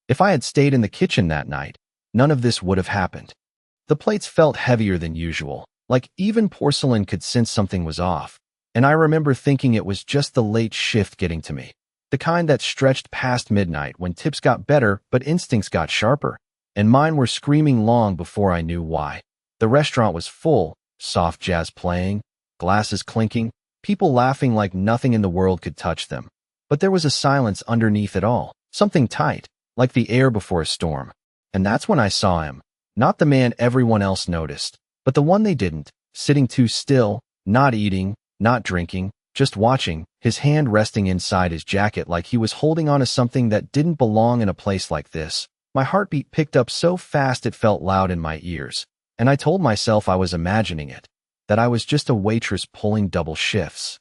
If I had stayed in the kitchen that night, none of this would have happened. The plates felt heavier than usual, like even porcelain could sense something was off, and I remember thinking it was just the late shift getting to me. The kind that stretched past midnight when tips got better but instincts got sharper, and mine were screaming long before I knew why. The restaurant was full, soft jazz playing, glasses clinking, people laughing like nothing in the world could touch them. But there was a silence underneath it all, something tight, like the air before a storm. And that's when I saw him. Not the man everyone else noticed, but the one they didn't, sitting too still, not eating, not drinking, just watching, his hand resting inside his jacket like he was holding on to something that didn't belong in a place like this. My heartbeat picked up so fast it felt loud in my ears, and I told myself I was imagining it, that I was just a waitress pulling double shifts.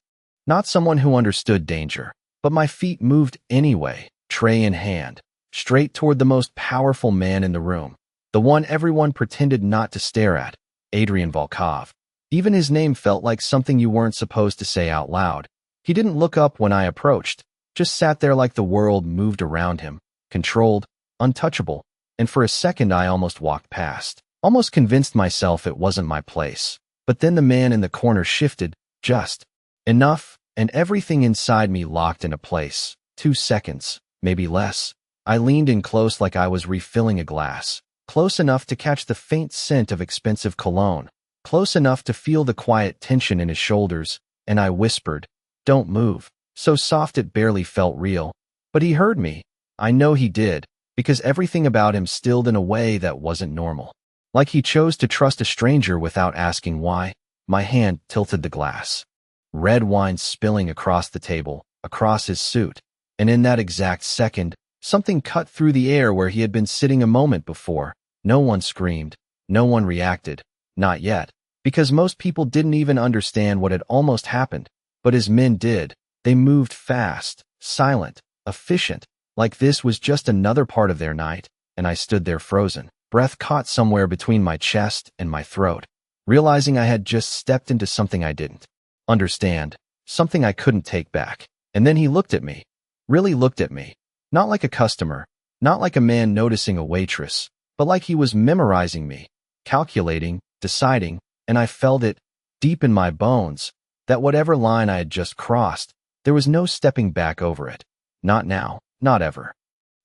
Not someone who understood danger, but my feet moved anyway, tray in hand, straight toward the most powerful man in the room, the one everyone pretended not to stare at, Adrian Volkov. Even his name felt like something you weren't supposed to say out loud. He didn't look up when I approached, just sat there like the world moved around him, controlled, untouchable, and for a second I almost walked past, almost convinced myself it wasn't my place. But then the man in the corner shifted, just enough, and everything inside me locked into place. 2 seconds, maybe less. I leaned in close like I was refilling a glass, close enough to catch the faint scent of expensive cologne, close enough to feel the quiet tension in his shoulders, and I whispered, "Don't move," so soft it barely felt real. But he heard me. I know he did, because everything about him stilled in a way that wasn't normal. Like he chose to trust a stranger without asking why. My hand tilted the glass. Red wine spilling across the table, across his suit, and in that exact second, something cut through the air where he had been sitting a moment before. No one screamed. No one reacted. Not yet, because most people didn't even understand what had almost happened. But his men did. They moved fast, silent, efficient, like this was just another part of their night, and I stood there frozen, breath caught somewhere between my chest and my throat, realizing I had just stepped into something I didn't understand, something I couldn't take back. And then he looked at me, really looked at me, not like a customer, not like a man noticing a waitress, but like he was memorizing me, calculating, deciding, and I felt it, deep in my bones, that whatever line I had just crossed, there was no stepping back over it. Not now, not ever.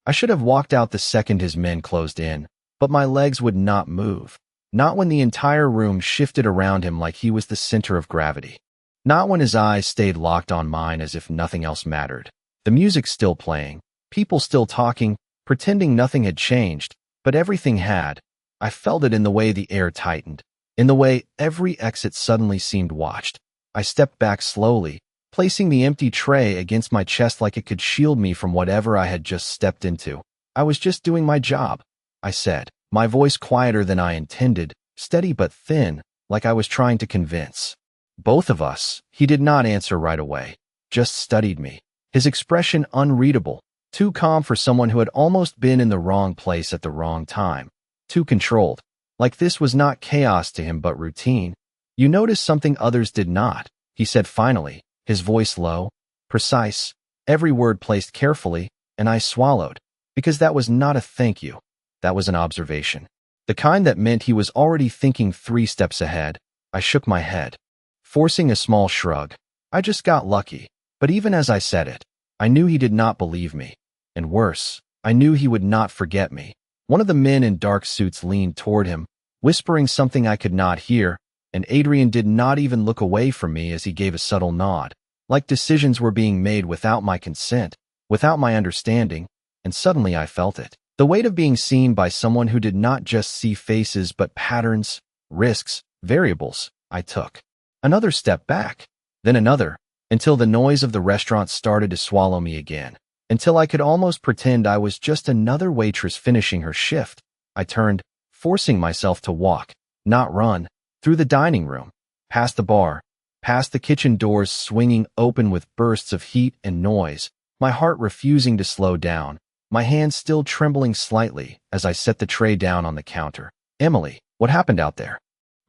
I should have walked out the second his men closed in, but my legs would not move. Not when the entire room shifted around him like he was the center of gravity. Not when his eyes stayed locked on mine as if nothing else mattered. The music still playing, people still talking, pretending nothing had changed, but everything had. I felt it in the way the air tightened, in the way every exit suddenly seemed watched. I stepped back slowly, placing the empty tray against my chest like it could shield me from whatever I had just stepped into. "I was just doing my job," I said, my voice quieter than I intended, steady but thin, like I was trying to convince both of us. He did not answer right away, just studied me, his expression unreadable, too calm for someone who had almost been in the wrong place at the wrong time, too controlled, like this was not chaos to him but routine. "You noticed something others did not," he said finally, his voice low, precise, every word placed carefully, and I swallowed, because that was not a thank you. That was an observation. The kind that meant he was already thinking 3 steps ahead. I shook my head, forcing a small shrug. I just got lucky. But even as I said it, I knew he did not believe me. And worse, I knew he would not forget me. One of the men in dark suits leaned toward him, whispering something I could not hear, and Adrian did not even look away from me as he gave a subtle nod, like decisions were being made without my consent, without my understanding, and suddenly I felt it. The weight of being seen by someone who did not just see faces but patterns, risks, variables. I took another step back, then another, until the noise of the restaurant started to swallow me again, until I could almost pretend I was just another waitress finishing her shift. I turned, forcing myself to walk, not run, through the dining room, past the bar, past the kitchen doors swinging open with bursts of heat and noise, my heart refusing to slow down, my hands still trembling slightly as I set the tray down on the counter. "Emily, what happened out there?"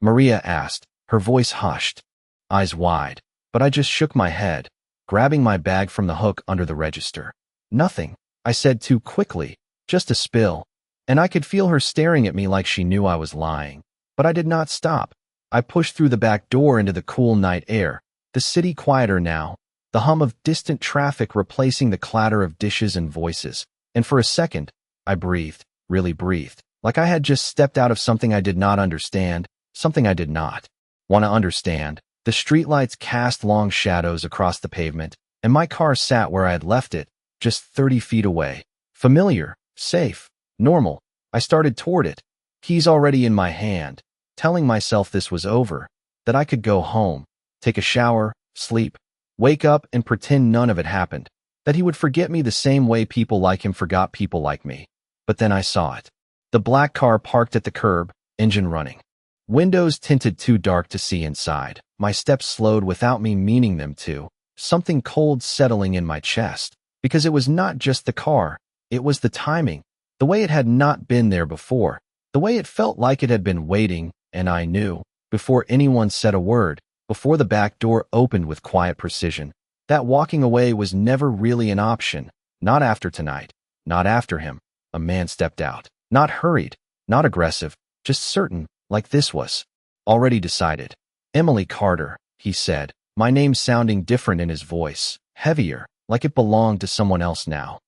Maria asked, her voice hushed, eyes wide, but I just shook my head, grabbing my bag from the hook under the register. "Nothing," I said too quickly, Just a spill. And I could feel her staring at me like she knew I was lying. But I did not stop. I pushed through the back door into the cool night air, the city quieter now, the hum of distant traffic replacing the clatter of dishes and voices. And for a second, I breathed, really breathed, like I had just stepped out of something I did not understand, something I did not want to understand. The streetlights cast long shadows across the pavement, and my car sat where I had left it, just 30 feet away. Familiar, safe, normal. I started toward it, keys already in my hand, telling myself this was over, that I could go home, take a shower, sleep, wake up and pretend none of it happened, that he would forget me the same way people like him forgot people like me. But then I saw it. The black car parked at the curb, engine running. Windows tinted too dark to see inside. My steps slowed without me meaning them to, something cold settling in my chest. Because it was not just the car, it was the timing, the way it had not been there before, the way it felt like it had been waiting, and I knew, before anyone said a word, before the back door opened with quiet precision, that walking away was never really an option, not after tonight, not after him. A man stepped out, not hurried, not aggressive, just certain, like this was already decided. Emily Carter, he said, my name sounding different in his voice, heavier, like it belonged to someone else now.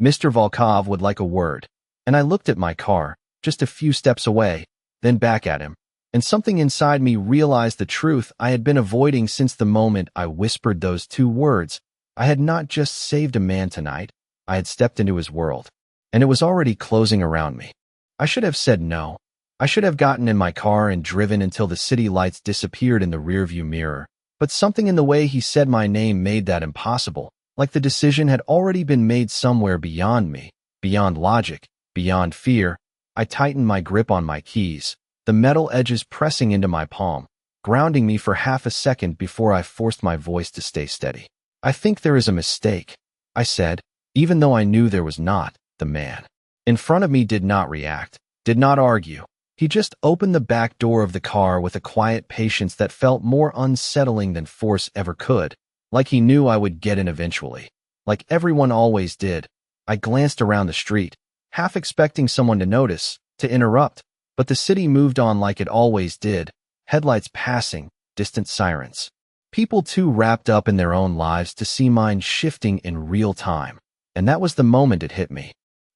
Mr. Volkov would like a word, and I looked at my car, just a few steps away, then back at him, and something inside me realized the truth I had been avoiding since the moment I whispered those two words. I had not just saved a man tonight, I had stepped into his world, and it was already closing around me. I should have said no. I should have gotten in my car and driven until the city lights disappeared in the rearview mirror, but something in the way he said my name made that impossible, like the decision had already been made somewhere beyond me, beyond logic, beyond fear. I tightened my grip on my keys, the metal edges pressing into my palm, grounding me for half a second before I forced my voice to stay steady. I think there is a mistake, I said, even though I knew there was not. The man in front of me did not react, did not argue. He just opened the back door of the car with a quiet patience that felt more unsettling than force ever could, like he knew I would get in eventually, like everyone always did. I glanced around the street, half expecting someone to notice, to interrupt, but the city moved on like it always did, headlights passing, distant sirens. People too wrapped up in their own lives to see mine shifting in real time, and that was the moment it hit me.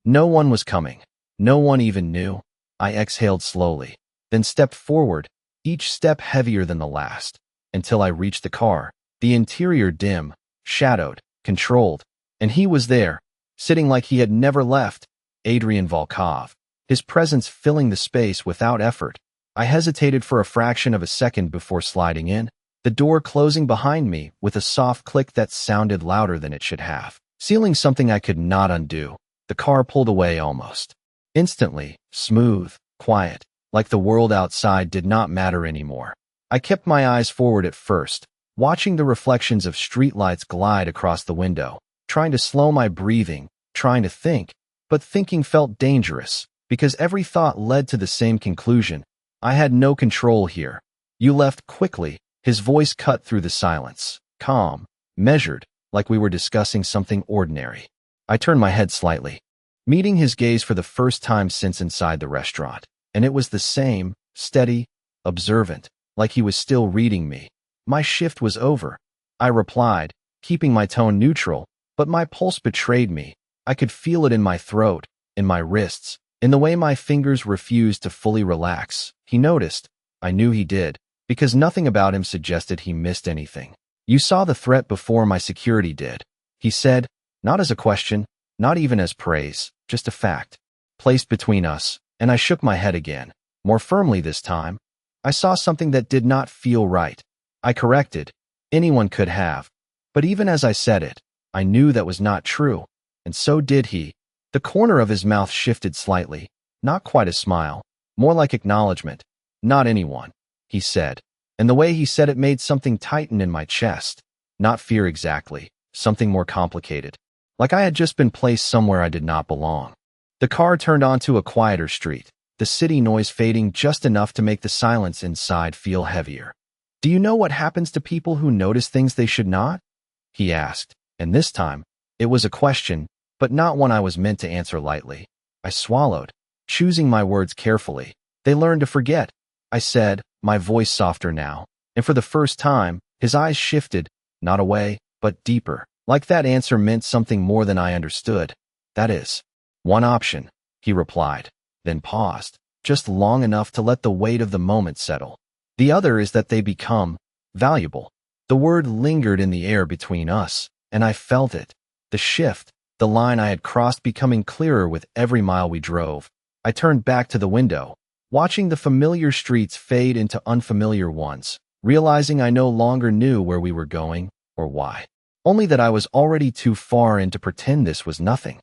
No one was coming. No one even knew. I exhaled slowly, then stepped forward, each step heavier than the last, until I reached the car, the interior dim, shadowed, controlled, and he was there, sitting like he had never left, Adrian Volkov, his presence filling the space without effort. I hesitated for a fraction of a second before sliding in, the door closing behind me with a soft click that sounded louder than it should have, sealing something I could not undo. The car pulled away almost instantly, smooth, quiet, like the world outside did not matter anymore. I kept my eyes forward at first, watching the reflections of streetlights glide across the window, trying to slow my breathing, trying to think, but thinking felt dangerous, because every thought led to the same conclusion. I had no control here. You left quickly, his voice cut through the silence, calm, measured, like we were discussing something ordinary. I turned my head slightly, meeting his gaze for the first time since inside the restaurant, and it was the same, steady, observant, like he was still reading me. My shift was over, I replied, keeping my tone neutral, but my pulse betrayed me. I could feel it in my throat, in my wrists, in the way my fingers refused to fully relax. He noticed. I knew he did, because nothing about him suggested he missed anything. You saw the threat before my security did, he said, not as a question, not even as praise, just a fact, placed between us, and I shook my head again, more firmly this time. I saw something that did not feel right. I corrected. Anyone could have. But even as I said it, I knew that was not true, and so did he. The corner of his mouth shifted slightly, not quite a smile, more like acknowledgement. Not anyone, he said, and the way he said it made something tighten in my chest. Not fear exactly, something more complicated. Like I had just been placed somewhere I did not belong. The car turned onto a quieter street, the city noise fading just enough to make the silence inside feel heavier. Do you know what happens to people who notice things they should not? He asked, and this time, it was a question, but not one I was meant to answer lightly. I swallowed, choosing my words carefully. They learn to forget, I said, my voice softer now. And for the first time, his eyes shifted, not away, but deeper. Like that answer meant something more than I understood. That is one option, he replied, then paused, just long enough to let the weight of the moment settle. The other is that they become valuable. The word lingered in the air between us, and I felt it. The shift, the line I had crossed becoming clearer with every mile we drove. I turned back to the window, watching the familiar streets fade into unfamiliar ones, realizing I no longer knew where we were going or why. Only that I was already too far in to pretend this was nothing.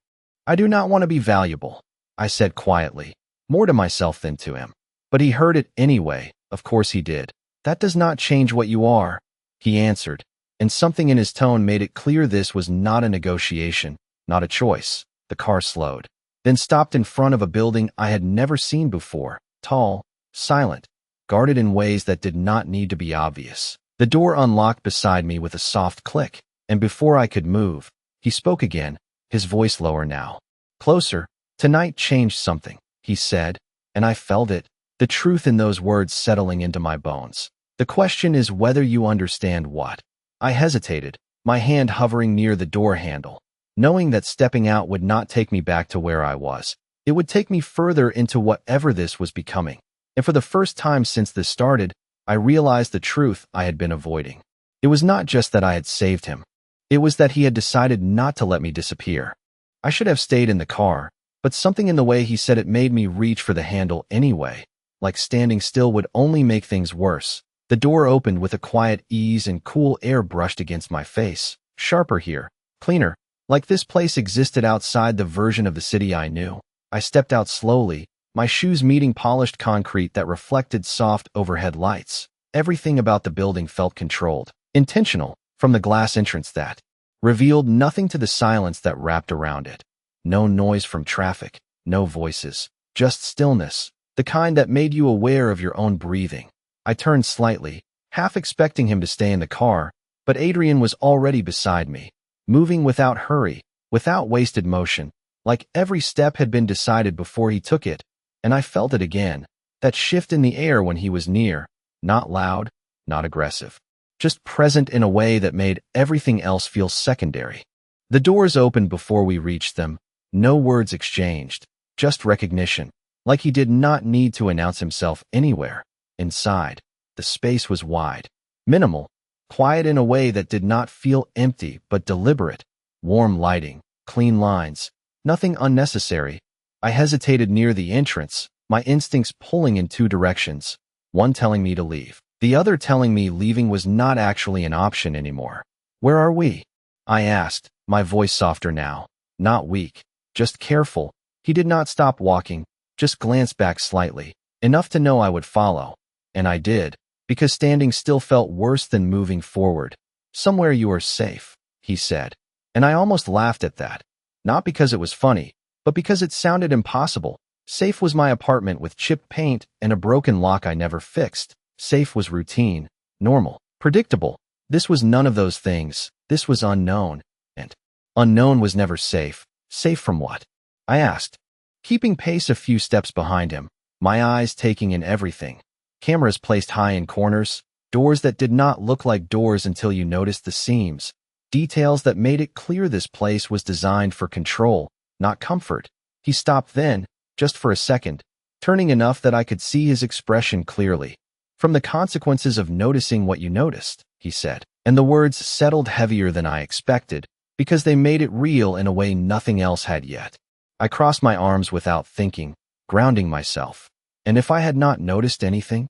I do not want to be valuable, I said quietly, more to myself than to him. But he heard it anyway, of course he did. That does not change what you are, he answered, and something in his tone made it clear this was not a negotiation, not a choice. The car slowed, then stopped in front of a building I had never seen before, tall, silent, guarded in ways that did not need to be obvious. The door unlocked beside me with a soft click, and before I could move, he spoke again, his voice lower now. Closer. Tonight changed something, he said, and I felt it, the truth in those words settling into my bones. The question is whether you understand what. I hesitated, my hand hovering near the door handle, knowing that stepping out would not take me back to where I was. It would take me further into whatever this was becoming. And for the first time since this started, I realized the truth I had been avoiding. It was not just that I had saved him. It was that he had decided not to let me disappear. I should have stayed in the car, but something in the way he said it made me reach for the handle anyway, like standing still would only make things worse. The door opened with a quiet ease and cool air brushed against my face. Sharper here, cleaner, like this place existed outside the version of the city I knew. I stepped out slowly, my shoes meeting polished concrete that reflected soft overhead lights. Everything about the building felt controlled, intentional, from the glass entrance that revealed nothing to the silence that wrapped around it. No noise from traffic, no voices, just stillness, the kind that made you aware of your own breathing. I turned slightly, half expecting him to stay in the car, but Adrian was already beside me, moving without hurry, without wasted motion, like every step had been decided before he took it, and I felt it again, that shift in the air when he was near, not loud, not aggressive, just present in a way that made everything else feel secondary. The doors opened before we reached them, no words exchanged, just recognition, like he did not need to announce himself anywhere. Inside, the space was wide, minimal, quiet in a way that did not feel empty but deliberate. Warm lighting, clean lines, nothing unnecessary. I hesitated near the entrance, my instincts pulling in two directions, one telling me to leave, the other telling me leaving was not actually an option anymore. Where are we? I asked, my voice softer now, not weak, just careful. He did not stop walking, just glanced back slightly, enough to know I would follow. And I did, because standing still felt worse than moving forward. Somewhere you are safe, he said. And I almost laughed at that. Not because it was funny, but because it sounded impossible. Safe was my apartment with chipped paint and a broken lock I never fixed. Safe was routine, normal, predictable. This was none of those things. This was unknown. And unknown was never safe. Safe from what? I asked, keeping pace a few steps behind him, my eyes taking in everything. Cameras placed high in corners, doors that did not look like doors until you noticed the seams, details that made it clear this place was designed for control, not comfort. He stopped then, just for a second, turning enough that I could see his expression clearly. From the consequences of noticing what you noticed, he said, and the words settled heavier than I expected, because they made it real in a way nothing else had yet. I crossed my arms without thinking, grounding myself. And if I had not noticed anything?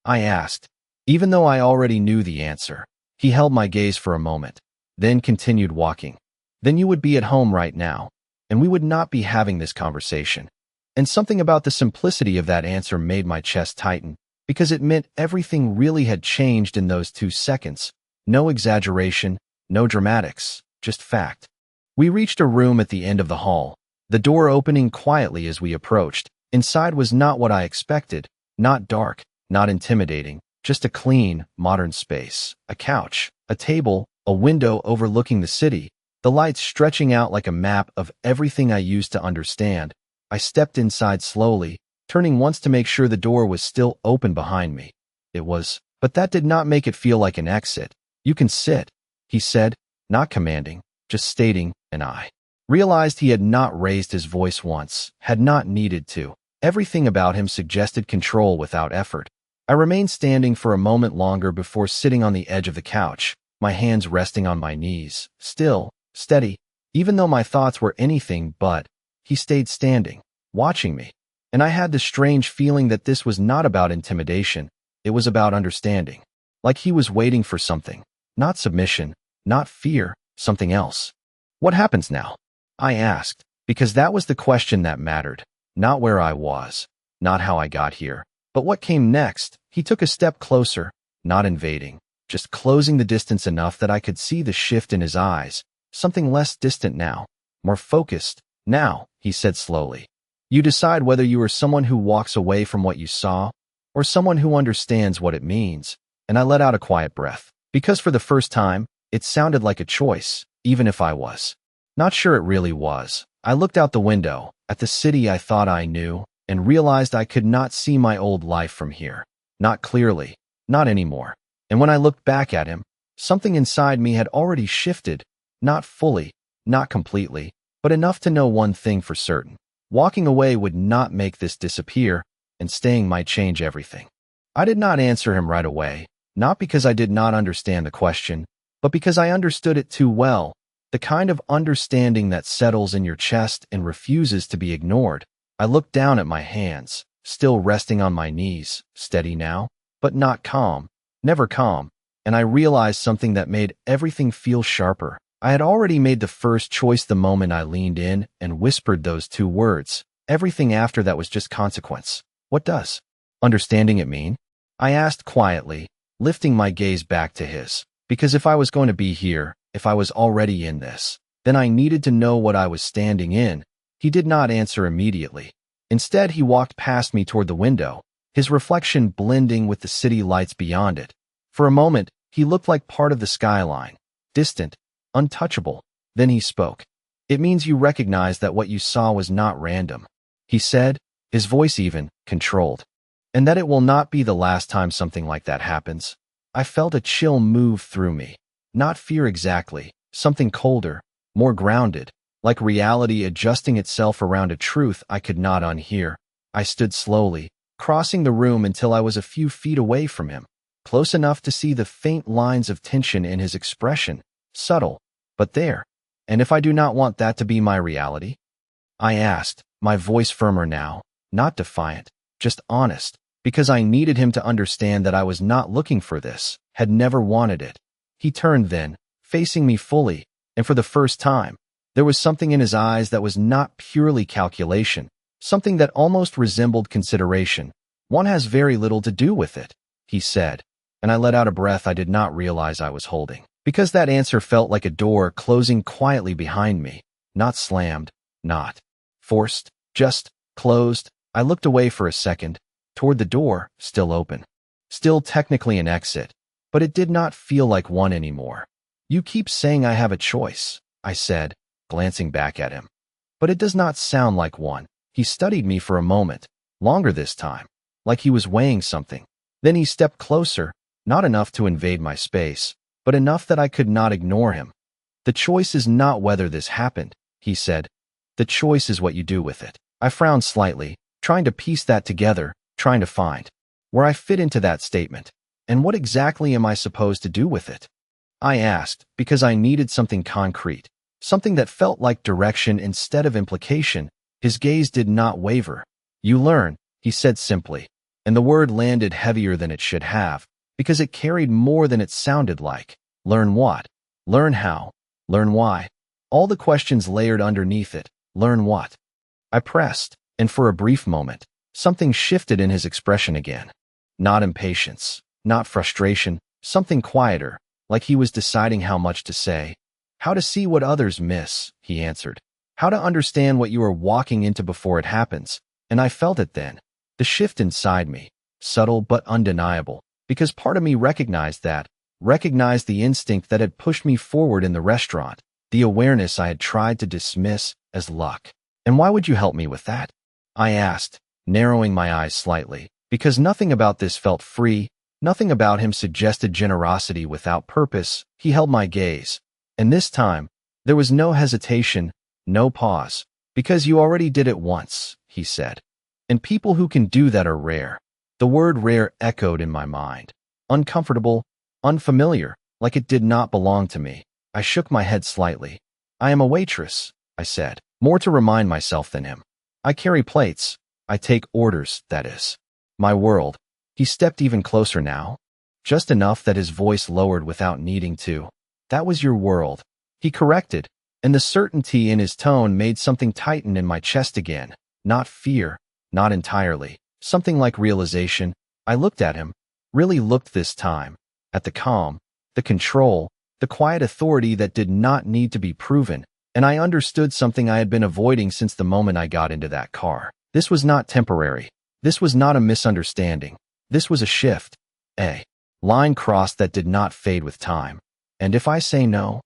I asked, even though I already knew the answer. He held my gaze for a moment, then continued walking. Then you would be at home right now, and we would not be having this conversation. And something about the simplicity of that answer made my chest tighten, because it meant everything really had changed in those 2 seconds. No exaggeration, no dramatics, just fact. We reached a room at the end of the hall, the door opening quietly as we approached. Inside was not what I expected, not dark, not intimidating, just a clean, modern space. A couch, a table, a window overlooking the city, the lights stretching out like a map of everything I used to understand. I stepped inside slowly, turning once to make sure the door was still open behind me. It was, but that did not make it feel like an exit. "You can sit," he said, not commanding, just stating, and I realized he had not raised his voice once, had not needed to. Everything about him suggested control without effort. I remained standing for a moment longer before sitting on the edge of the couch, my hands resting on my knees, still, steady, even though my thoughts were anything but. He stayed standing, watching me, and I had the strange feeling that this was not about intimidation, it was about understanding. Like he was waiting for something, not submission, not fear, something else. "What happens now?" I asked, because that was the question that mattered, not where I was, not how I got here, but what came next. He took a step closer, not invading, just closing the distance enough that I could see the shift in his eyes, something less distant now, more focused. "Now," he said slowly, "you decide whether you are someone who walks away from what you saw, or someone who understands what it means." And I let out a quiet breath, because for the first time, it sounded like a choice, even if I was not sure it really was. I looked out the window, at the city I thought I knew, and realized I could not see my old life from here. Not clearly, not anymore. And when I looked back at him, something inside me had already shifted, not fully, not completely, but enough to know one thing for certain. Walking away would not make this disappear, and staying might change everything. I did not answer him right away, not because I did not understand the question, but because I understood it too well, the kind of understanding that settles in your chest and refuses to be ignored. I looked down at my hands, still resting on my knees, steady now, but not calm, never calm, and I realized something that made everything feel sharper. I had already made the first choice the moment I leaned in and whispered those two words. Everything after that was just consequence. "What does understanding it mean?" I asked quietly, lifting my gaze back to his. Because if I was going to be here, if I was already in this, then I needed to know what I was standing in. He did not answer immediately. Instead, he walked past me toward the window, his reflection blending with the city lights beyond it. For a moment, he looked like part of the skyline, distant, untouchable. Then he spoke. "It means you recognize that what you saw was not random," he said, his voice even, controlled. "And that it will not be the last time something like that happens." I felt a chill move through me. Not fear exactly, something colder, more grounded, like reality adjusting itself around a truth I could not unhear. I stood slowly, crossing the room until I was a few feet away from him, close enough to see the faint lines of tension in his expression, subtle, but there. "And if I do not want that to be my reality?" I asked, my voice firmer now, not defiant, just honest, because I needed him to understand that I was not looking for this, had never wanted it. He turned then, facing me fully, and for the first time, there was something in his eyes that was not purely calculation, something that almost resembled consideration. "One has very little to do with it," he said, and I let out a breath I did not realize I was holding, because that answer felt like a door closing quietly behind me, not slammed, not forced, just closed. I looked away for a second, toward the door, still open, still technically an exit, but it did not feel like one anymore. "You keep saying I have a choice," I said, glancing back at him. "But it does not sound like one." He studied me for a moment, longer this time, like he was weighing something. Then he stepped closer, not enough to invade my space, but enough that I could not ignore him. "The choice is not whether this happened," he said. "The choice is what you do with it." I frowned slightly, trying to piece that together, trying to find where I fit into that statement. "And what exactly am I supposed to do with it?" I asked, because I needed something concrete, something that felt like direction instead of implication. His gaze did not waver. "You learn," he said simply, and the word landed heavier than it should have, because it carried more than it sounded like. Learn what? Learn how? Learn why? All the questions layered underneath it. Learn what? I pressed, and for a brief moment, something shifted in his expression again. Not impatience, not frustration, something quieter, like he was deciding how much to say. "How to see what others miss," he answered. "How to understand what you are walking into before it happens." And I felt it then. The shift inside me, subtle but undeniable, because part of me recognized the instinct that had pushed me forward in the restaurant, the awareness I had tried to dismiss as luck. "And why would you help me with that?" I asked, narrowing my eyes slightly, because nothing about this felt free, nothing about him suggested generosity without purpose. He held my gaze, and this time, there was no hesitation, no pause. Because you already did it once, he said. And people who can do that are rare. The word rare echoed in my mind. Uncomfortable, unfamiliar, like it did not belong to me. I shook my head slightly. I am a waitress, I said, more to remind myself than him. I carry plates. I take orders, that is. My world. He stepped even closer now. Just enough that his voice lowered without needing to. That was your world. He corrected, and the certainty in his tone made something tighten in my chest again. Not fear, not entirely. Something like realization. I looked at him, really looked this time, at the calm, the control, the quiet authority that did not need to be proven, and I understood something I had been avoiding since the moment I got into that car. This was not temporary. This was not a misunderstanding. This was a shift. A line crossed that did not fade with time. And if I say no?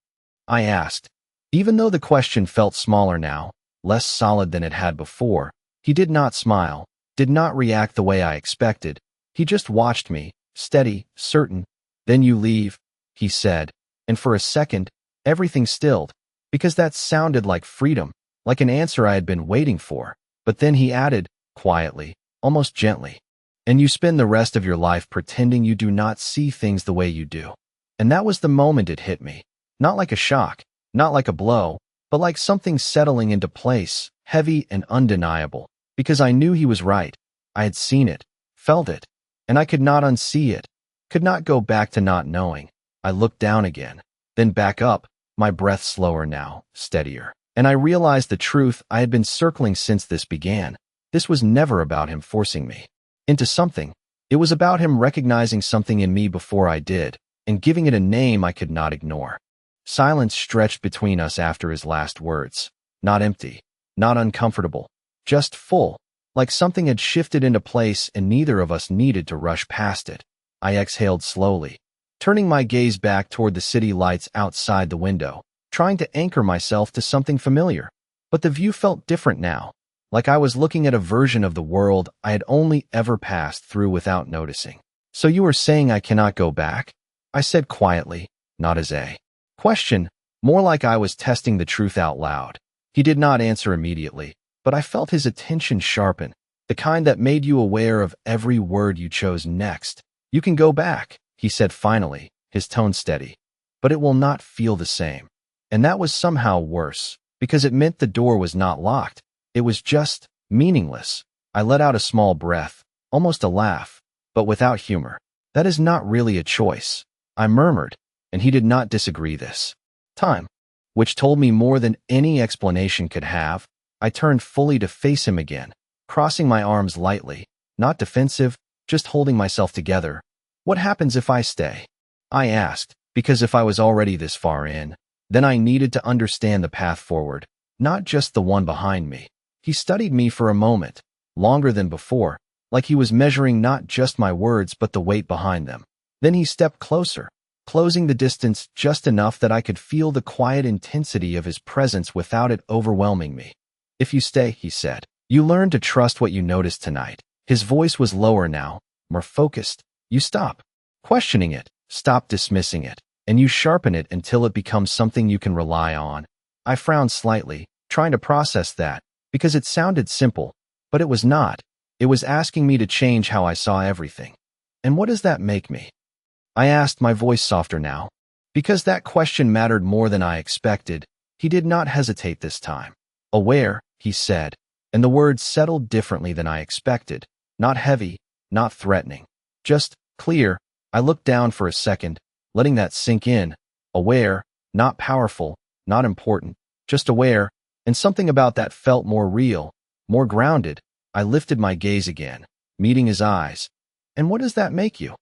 I asked. Even though the question felt smaller now, less solid than it had before, he did not smile, did not react the way I expected. He just watched me, steady, certain. Then you leave, he said, and for a second, everything stilled, because that sounded like freedom, like an answer I had been waiting for. But then he added, quietly, almost gently, and you spend the rest of your life pretending you do not see things the way you do. And that was the moment it hit me. Not like a shock, not like a blow, but like something settling into place, heavy and undeniable, because I knew he was right. I had seen it, felt it, and I could not unsee it, could not go back to not knowing. I looked down again, then back up, my breath slower now, steadier, and I realized the truth I had been circling since this began. This was never about him forcing me into something. It was about him recognizing something in me before I did, and giving it a name I could not ignore. Silence stretched between us after his last words. Not empty, not uncomfortable, just full, like something had shifted into place and neither of us needed to rush past it. I exhaled slowly, turning my gaze back toward the city lights outside the window, trying to anchor myself to something familiar. But the view felt different now, like I was looking at a version of the world I had only ever passed through without noticing. So you are saying I cannot go back? I said quietly, not as a question, more like I was testing the truth out loud. He did not answer immediately, but I felt his attention sharpen, the kind that made you aware of every word you chose next. You can go back, he said finally, his tone steady, but it will not feel the same. And that was somehow worse, because it meant the door was not locked. It was just meaningless. I let out a small breath, almost a laugh, but without humor. That is not really a choice, I murmured, and he did not disagree this time, which told me more than any explanation could have. I turned fully to face him again, crossing my arms lightly, not defensive, just holding myself together. What happens if I stay? I asked, because if I was already this far in, then I needed to understand the path forward, not just the one behind me. He studied me for a moment, longer than before, like he was measuring not just my words but the weight behind them. Then he stepped closer, closing the distance just enough that I could feel the quiet intensity of his presence without it overwhelming me. If you stay, he said, you learn to trust what you noticed tonight. His voice was lower now, more focused. You stop questioning it, stop dismissing it, and you sharpen it until it becomes something you can rely on. I frowned slightly, trying to process that, because it sounded simple, but it was not. It was asking me to change how I saw everything. And what does that make me? I asked, my voice softer now. Because that question mattered more than I expected, he did not hesitate this time. Aware, he said, and the words settled differently than I expected. Not heavy, not threatening. Just clear. I looked down for a second, letting that sink in. Aware, not powerful, not important, just aware, and something about that felt more real, more grounded. I lifted my gaze again, meeting his eyes. And what does that make you?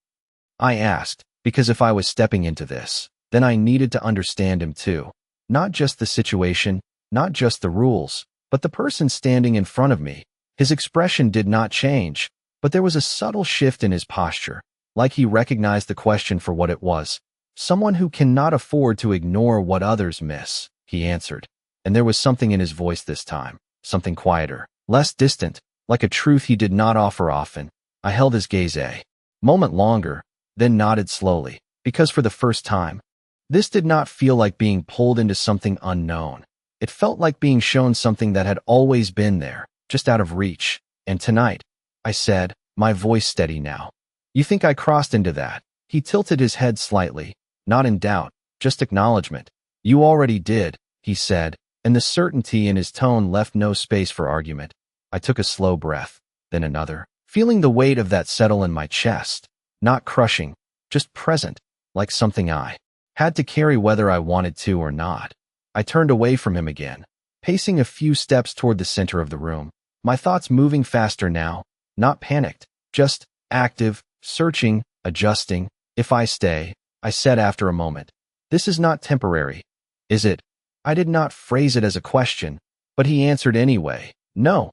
I asked, because if I was stepping into this, then I needed to understand him too. Not just the situation, not just the rules, but the person standing in front of me. His expression did not change, but there was a subtle shift in his posture, like he recognized the question for what it was. Someone who cannot afford to ignore what others miss, he answered. And there was something in his voice this time, something quieter, less distant, like a truth he did not offer often. I held his gaze a moment longer, then nodded slowly, because for the first time, this did not feel like being pulled into something unknown. It felt like being shown something that had always been there, just out of reach. And tonight, I said, my voice steady now. You think I crossed into that? He tilted his head slightly, not in doubt, just acknowledgement. You already did, he said, and the certainty in his tone left no space for argument. I took a slow breath, then another, feeling the weight of that settle in my chest, not crushing, just present, like something I had to carry whether I wanted to or not. I turned away from him again, pacing a few steps toward the center of the room, my thoughts moving faster now, not panicked, just active, searching, adjusting. If I stay, I said after a moment, this is not temporary, is it? I did not phrase it as a question, but he answered anyway. No,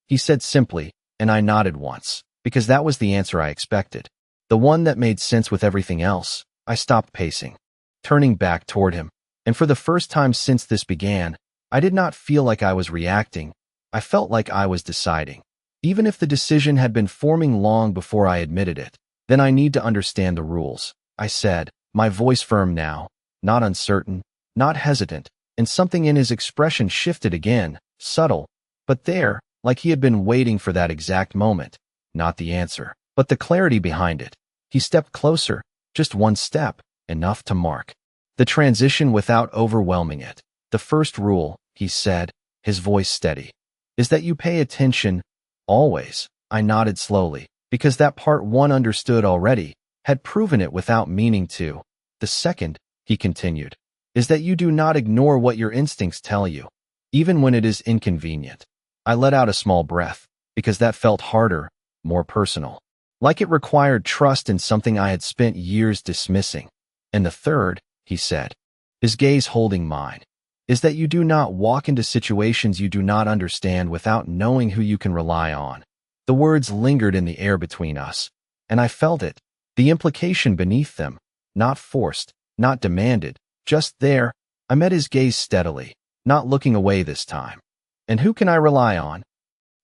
he said simply, and I nodded once, because that was the answer I expected. The one that made sense with everything else. I stopped pacing, turning back toward him, and for the first time since this began, I did not feel like I was reacting. I felt like I was deciding. Even if the decision had been forming long before I admitted it, then I need to understand the rules, I said, my voice firm now, not uncertain, not hesitant, and something in his expression shifted again, subtle, but there, like he had been waiting for that exact moment. Not the answer, but the clarity behind it. He stepped closer, just one step, enough to mark the transition without overwhelming it. The first rule, he said, his voice steady, is that you pay attention, always. I nodded slowly, because that part one understood already, had proven it without meaning to. The second, he continued, is that you do not ignore what your instincts tell you, even when it is inconvenient. I let out a small breath, because that felt harder, more personal, like it required trust in something I had spent years dismissing. And the third, he said, his gaze holding mine, is that you do not walk into situations you do not understand without knowing who you can rely on. The words lingered in the air between us, and I felt it, the implication beneath them, not forced, not demanded, just there. I met his gaze steadily, not looking away this time. And who can I rely on?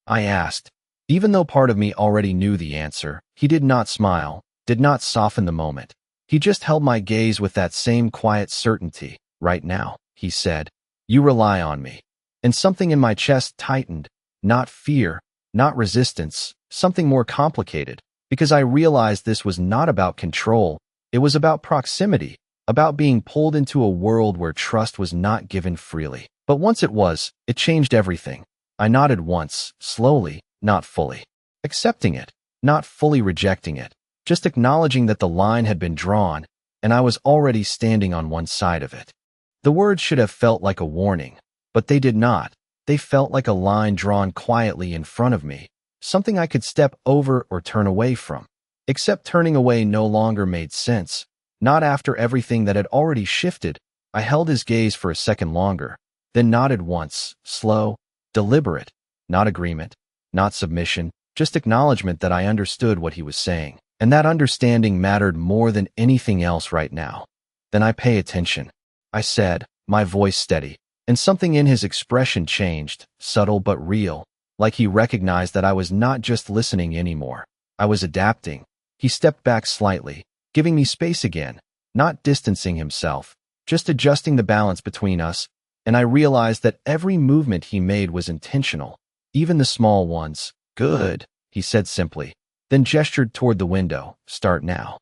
I asked. Even though part of me already knew the answer, he did not smile, did not soften the moment. He just held my gaze with that same quiet certainty. Right now, he said, you rely on me. And something in my chest tightened, not fear, not resistance, something more complicated, because I realized this was not about control. It was about proximity, about being pulled into a world where trust was not given freely. But once it was, it changed everything. I nodded once, slowly, not fully accepting it, not fully rejecting it, just acknowledging that the line had been drawn, and I was already standing on one side of it. The words should have felt like a warning, but they did not. They felt like a line drawn quietly in front of me, something I could step over or turn away from. Except turning away no longer made sense, not after everything that had already shifted. I held his gaze for a second longer, then nodded once, slow, deliberate, not agreement, not submission, just acknowledgement that I understood what he was saying. And that understanding mattered more than anything else right now. Then I pay attention, I said, my voice steady, and something in his expression changed, subtle but real, like he recognized that I was not just listening anymore. I was adapting. He stepped back slightly, giving me space again, not distancing himself, just adjusting the balance between us, and I realized that every movement he made was intentional, even the small ones. Good, he said simply, then gestured toward the window. Start now.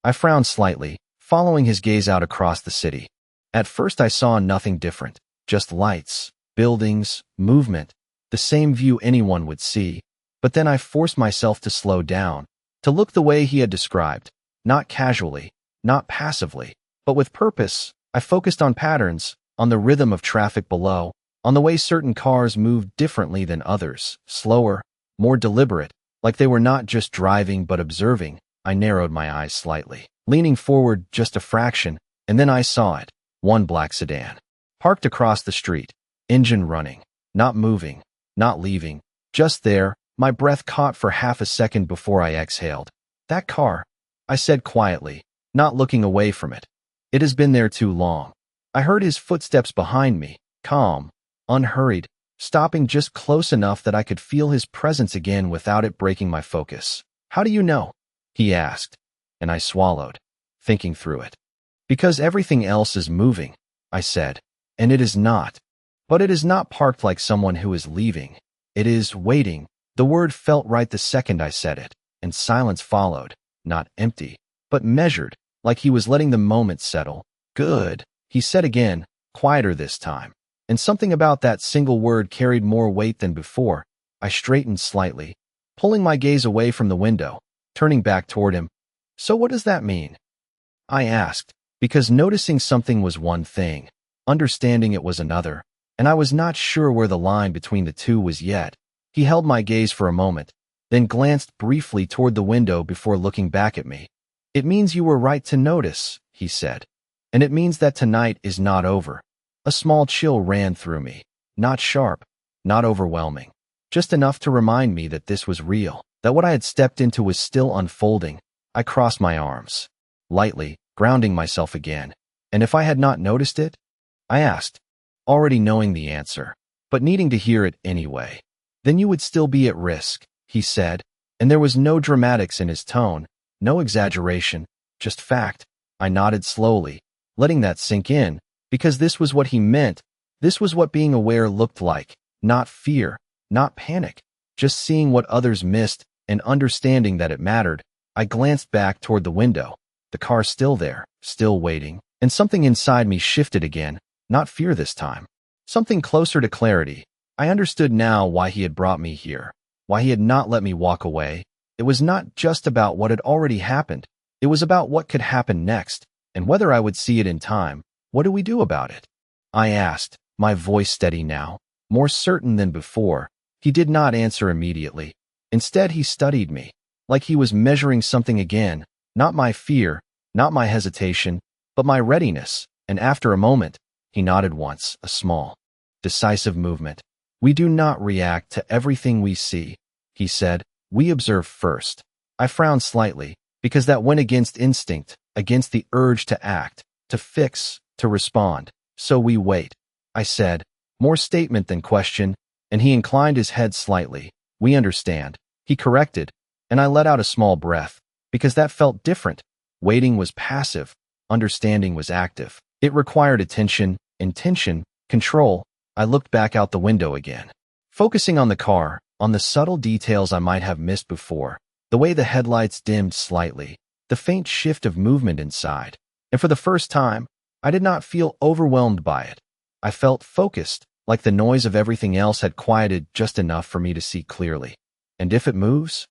I frowned slightly, following his gaze out across the city. At first I saw nothing different, just lights, buildings, movement, the same view anyone would see. But then I forced myself to slow down, to look the way he had described, not casually, not passively, but with purpose. I focused on patterns, on the rhythm of traffic below, on the way certain cars moved differently than others, slower, more deliberate, like they were not just driving but observing. I narrowed my eyes slightly, leaning forward just a fraction, and then I saw it. One black sedan, parked across the street, engine running, not moving, not leaving, just there. My breath caught for half a second before I exhaled. That car, I said quietly, not looking away from it. It has been there too long. I heard his footsteps behind me, calm, unhurried, stopping just close enough that I could feel his presence again without it breaking my focus. "How do you know?" he asked, and I swallowed, thinking through it. "Because everything else is moving," I said, "and it is not. But it is not parked like someone who is leaving. It is waiting." The word felt right the second I said it, and silence followed, not empty, but measured, like he was letting the moment settle. "Good," he said again, quieter this time. And something about that single word carried more weight than before. I straightened slightly, pulling my gaze away from the window, turning back toward him. "So what does that mean?" I asked, because noticing something was one thing, understanding it was another, and I was not sure where the line between the two was yet. He held my gaze for a moment, then glanced briefly toward the window before looking back at me. "It means you were right to notice," he said. "And it means that tonight is not over." A small chill ran through me, not sharp, not overwhelming, just enough to remind me that this was real, that what I had stepped into was still unfolding. I crossed my arms, lightly, grounding myself again. "And if I had not noticed it?" I asked, already knowing the answer, but needing to hear it anyway. "Then you would still be at risk," he said, and there was no dramatics in his tone, no exaggeration, just fact. I nodded slowly, letting that sink in, because this was what he meant. This was what being aware looked like. Not fear, not panic, just seeing what others missed and understanding that it mattered. I glanced back toward the window, the car still there, still waiting, and something inside me shifted again, not fear this time. Something closer to clarity. I understood now why he had brought me here, why he had not let me walk away. It was not just about what had already happened. It was about what could happen next, and whether I would see it in time. "What do we do about it?" I asked, my voice steady now, more certain than before. He did not answer immediately. Instead, he studied me, like he was measuring something again, not my fear, not my hesitation, but my readiness, and after a moment, he nodded once, a small, decisive movement. "We do not react to everything we see," he said. "We observe first." I frowned slightly, because that went against instinct, against the urge to act, to fix, to respond. "So we wait," I said, more statement than question, and he inclined his head slightly. "We understand," he corrected, and I let out a small breath, because that felt different. Waiting was passive, understanding was active. It required attention, intention, control. I looked back out the window again, focusing on the car, on the subtle details I might have missed before, the way the headlights dimmed slightly, the faint shift of movement inside. And for the first time, I did not feel overwhelmed by it. I felt focused, like the noise of everything else had quieted just enough for me to see clearly. "And if it moves?"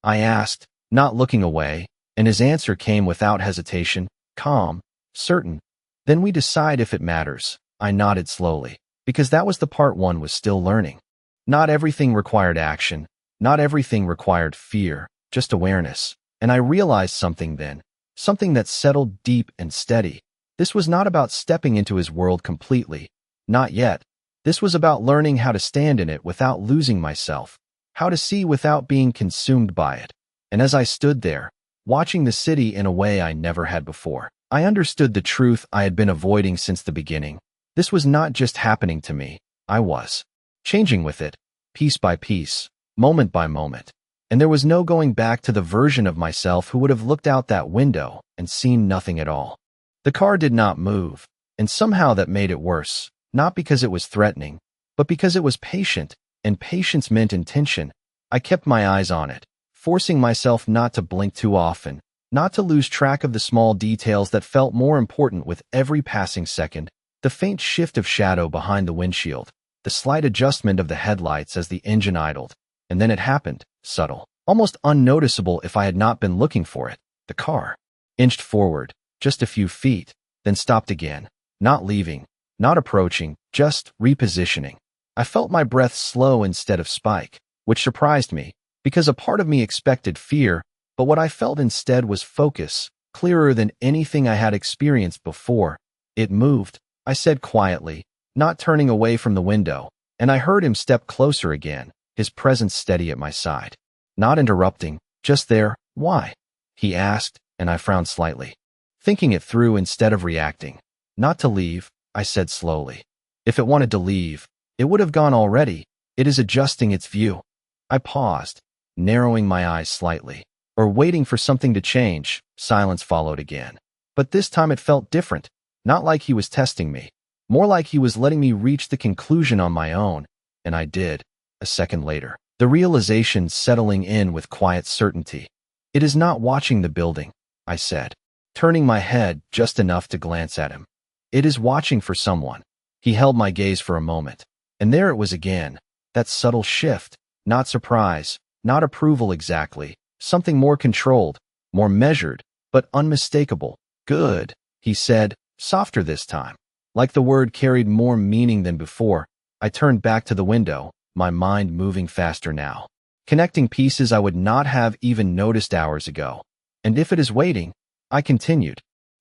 I asked, not looking away, and his answer came without hesitation, calm, certain. "Then we decide if it matters." I nodded slowly, because that was the part one was still learning. Not everything required action, not everything required fear, just awareness. And I realized something then, something that settled deep and steady. This was not about stepping into his world completely. Not yet. This was about learning how to stand in it without losing myself, how to see without being consumed by it. And as I stood there, watching the city in a way I never had before, I understood the truth I had been avoiding since the beginning. This was not just happening to me. I was changing with it, piece by piece, moment by moment. And there was no going back to the version of myself who would have looked out that window and seen nothing at all. The car did not move, and somehow that made it worse, not because it was threatening, but because it was patient, and patience meant intention. I kept my eyes on it, forcing myself not to blink too often, not to lose track of the small details that felt more important with every passing second. The faint shift of shadow behind the windshield, the slight adjustment of the headlights as the engine idled, and then it happened, subtle, almost unnoticeable if I had not been looking for it. The car inched forward, just a few feet, then stopped again, not leaving, not approaching, just repositioning. I felt my breath slow instead of spike, which surprised me, because a part of me expected fear, but what I felt instead was focus, clearer than anything I had experienced before. "It moved," I said quietly, not turning away from the window, and I heard him step closer again, his presence steady at my side. Not interrupting, just there. "Why?" he asked, and I frowned slightly, thinking it through instead of reacting. "Not to leave," I said slowly. "If it wanted to leave, It would have gone already. It is adjusting its view. I paused, narrowing my eyes slightly, or waiting for something to change. Silence followed again. But this time it felt different, not like he was testing me, more like he was letting me reach the conclusion on my own, and I did, a second later. The realization settling in with quiet certainty. It is not watching the building, I said, turning my head just enough to glance at him. It is watching for someone. He held my gaze for a moment, and there it was again, that subtle shift, not surprise, not approval exactly, something more controlled, more measured, but unmistakable. Good, he said, softer this time. Like the word carried more meaning than before, I turned back to the window, my mind moving faster now, connecting pieces I would not have even noticed hours ago. And if it is waiting, I continued,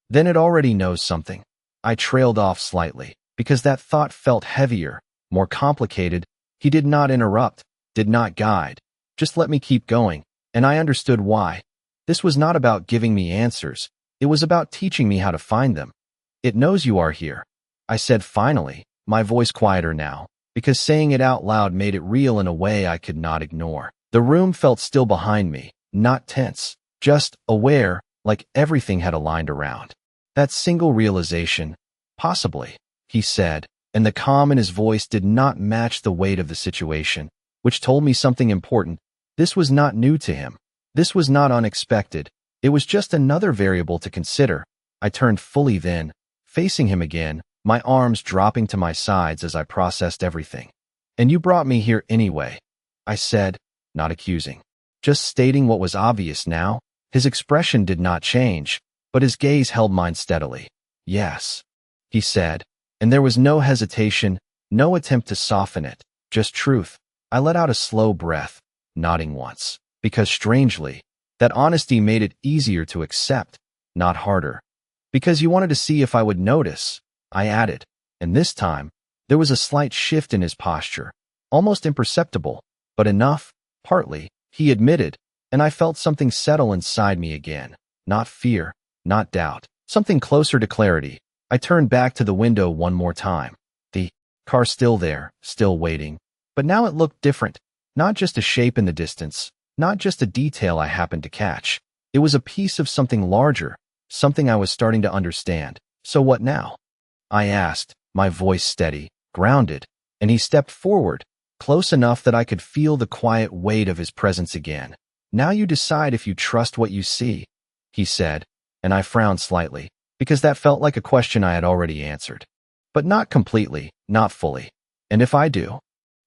then it already knows something. I trailed off slightly, because that thought felt heavier, more complicated. He did not interrupt, did not guide, just let me keep going, and I understood why. This was not about giving me answers, it was about teaching me how to find them. It knows you are here, I said finally, my voice quieter now, because saying it out loud made it real in a way I could not ignore. The room felt still behind me, not tense, just aware, like everything had aligned around. That single realization, possibly, he said, and the calm in his voice did not match the weight of the situation, which told me something important. This was not new to him. This was not unexpected. It was just another variable to consider. I turned fully then, facing him again, my arms dropping to my sides as I processed everything. And you brought me here anyway, I said, not accusing. Just stating what was obvious now. His expression did not change, but his gaze held mine steadily. Yes, he said, and there was no hesitation, no attempt to soften it, just truth. I let out a slow breath, nodding once, because strangely, that honesty made it easier to accept, not harder. Because you wanted to see if I would notice, I added, and this time, there was a slight shift in his posture, almost imperceptible, but enough, partly, he admitted, and I felt something settle inside me again, not fear, not doubt, something closer to clarity. I turned back to the window one more time. The car still there, still waiting, but now it looked different, not just a shape in the distance, not just a detail I happened to catch. It was a piece of something larger, something I was starting to understand. So what now? I asked, my voice steady, grounded, and he stepped forward, close enough that I could feel the quiet weight of his presence again. Now you decide if you trust what you see, he said, and I frowned slightly, because that felt like a question I had already answered. But not completely, not fully. And if I do?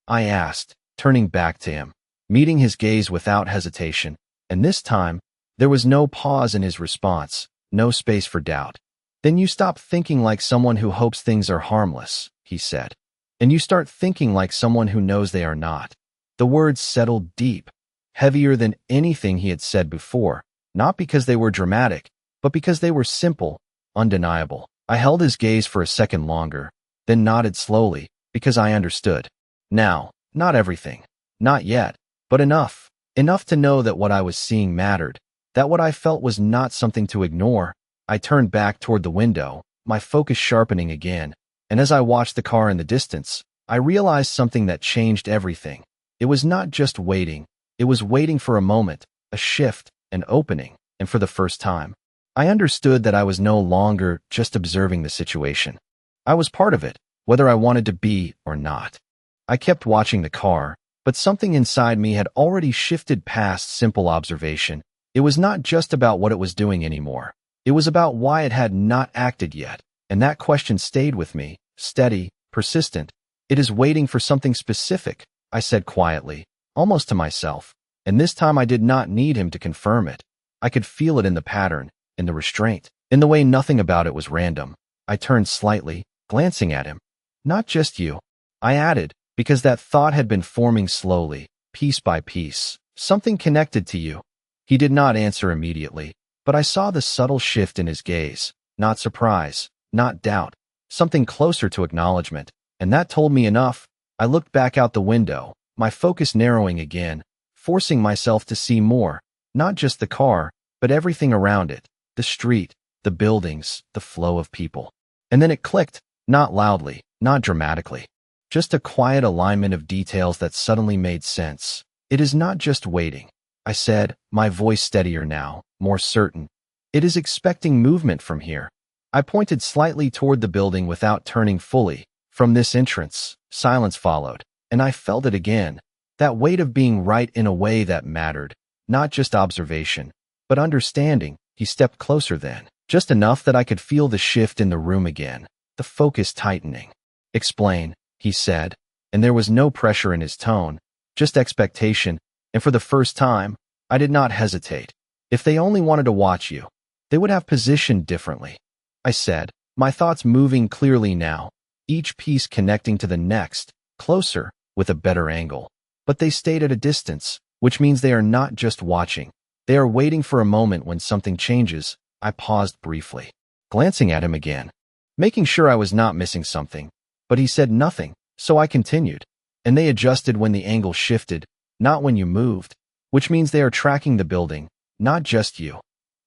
I asked, turning back to him, meeting his gaze without hesitation, and this time, there was no pause in his response, no space for doubt. Then you stop thinking like someone who hopes things are harmless, he said, and you start thinking like someone who knows they are not. The words settled deep, heavier than anything he had said before, not because they were dramatic, but because they were simple, undeniable. I held his gaze for a second longer, then nodded slowly, because I understood. Now, not everything, not yet, but enough. Enough to know that what I was seeing mattered, that what I felt was not something to ignore. I turned back toward the window, my focus sharpening again, and as I watched the car in the distance, I realized something that changed everything. It was not just waiting, it was waiting for a moment, a shift, an opening, and for the first time, I understood that I was no longer just observing the situation. I was part of it, whether I wanted to be or not. I kept watching the car, but something inside me had already shifted past simple observation. It was not just about what it was doing anymore. It was about why it had not acted yet, and that question stayed with me, steady, persistent. It is waiting for something specific, I said quietly, almost to myself, and this time I did not need him to confirm it. I could feel it in the pattern, in the restraint, in the way nothing about it was random. I turned slightly, glancing at him. Not just you, I added, because that thought had been forming slowly, piece by piece, something connected to you. He did not answer immediately, but I saw the subtle shift in his gaze, not surprise, not doubt, something closer to acknowledgement, and that told me enough. I looked back out the window, my focus narrowing again, forcing myself to see more, not just the car, but everything around it, the street, the buildings, the flow of people. And then it clicked, not loudly, not dramatically. just a quiet alignment of details that suddenly made sense. It is not just waiting, I said, my voice steadier now, more certain. It is expecting movement from here. I pointed slightly toward the building without turning fully. From this entrance, silence followed, and I felt it again, that weight of being right in a way that mattered, not just observation, but understanding. He stepped closer then, just enough that I could feel the shift in the room again, the focus tightening. Explain, he said, and there was no pressure in his tone, just expectation, and for the first time, I did not hesitate. If they only wanted to watch you, they would have positioned differently, I said, my thoughts moving clearly now, each piece connecting to the next, closer, with a better angle. But they stayed at a distance, which means they are not just watching. They are waiting for a moment when something changes. I paused briefly, glancing at him again, making sure I was not missing something. But he said nothing, so I continued. And they adjusted when the angle shifted, not when you moved, which means they are tracking the building, not just you.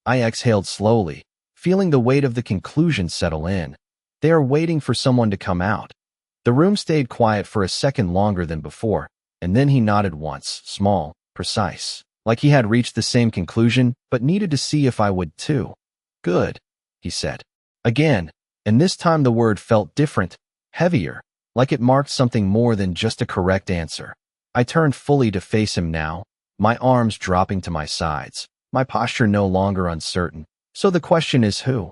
I exhaled slowly, feeling the weight of the conclusion settle in. They are waiting for someone to come out. The room stayed quiet for a second longer than before, and then he nodded once, small, precise, like he had reached the same conclusion, but needed to see if I would too. Good, he said. Again, and this time the word felt different, heavier, like it marked something more than just a correct answer. I turned fully to face him now, my arms dropping to my sides, my posture no longer uncertain. So the question is who?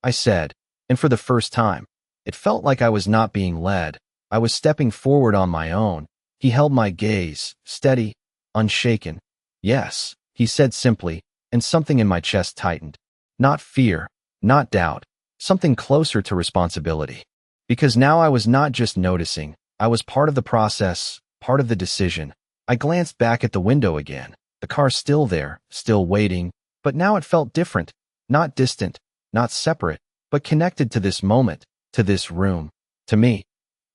I said, and for the first time, it felt like I was not being led. I was stepping forward on my own. He held my gaze, steady, unshaken. Yes, he said simply, and something in my chest tightened. Not fear, not doubt, something closer to responsibility. Because now I was not just noticing, I was part of the process, part of the decision. I glanced back at the window again. The car still there, still waiting, but now it felt different, not distant, not separate, but connected to this moment, to this room, to me.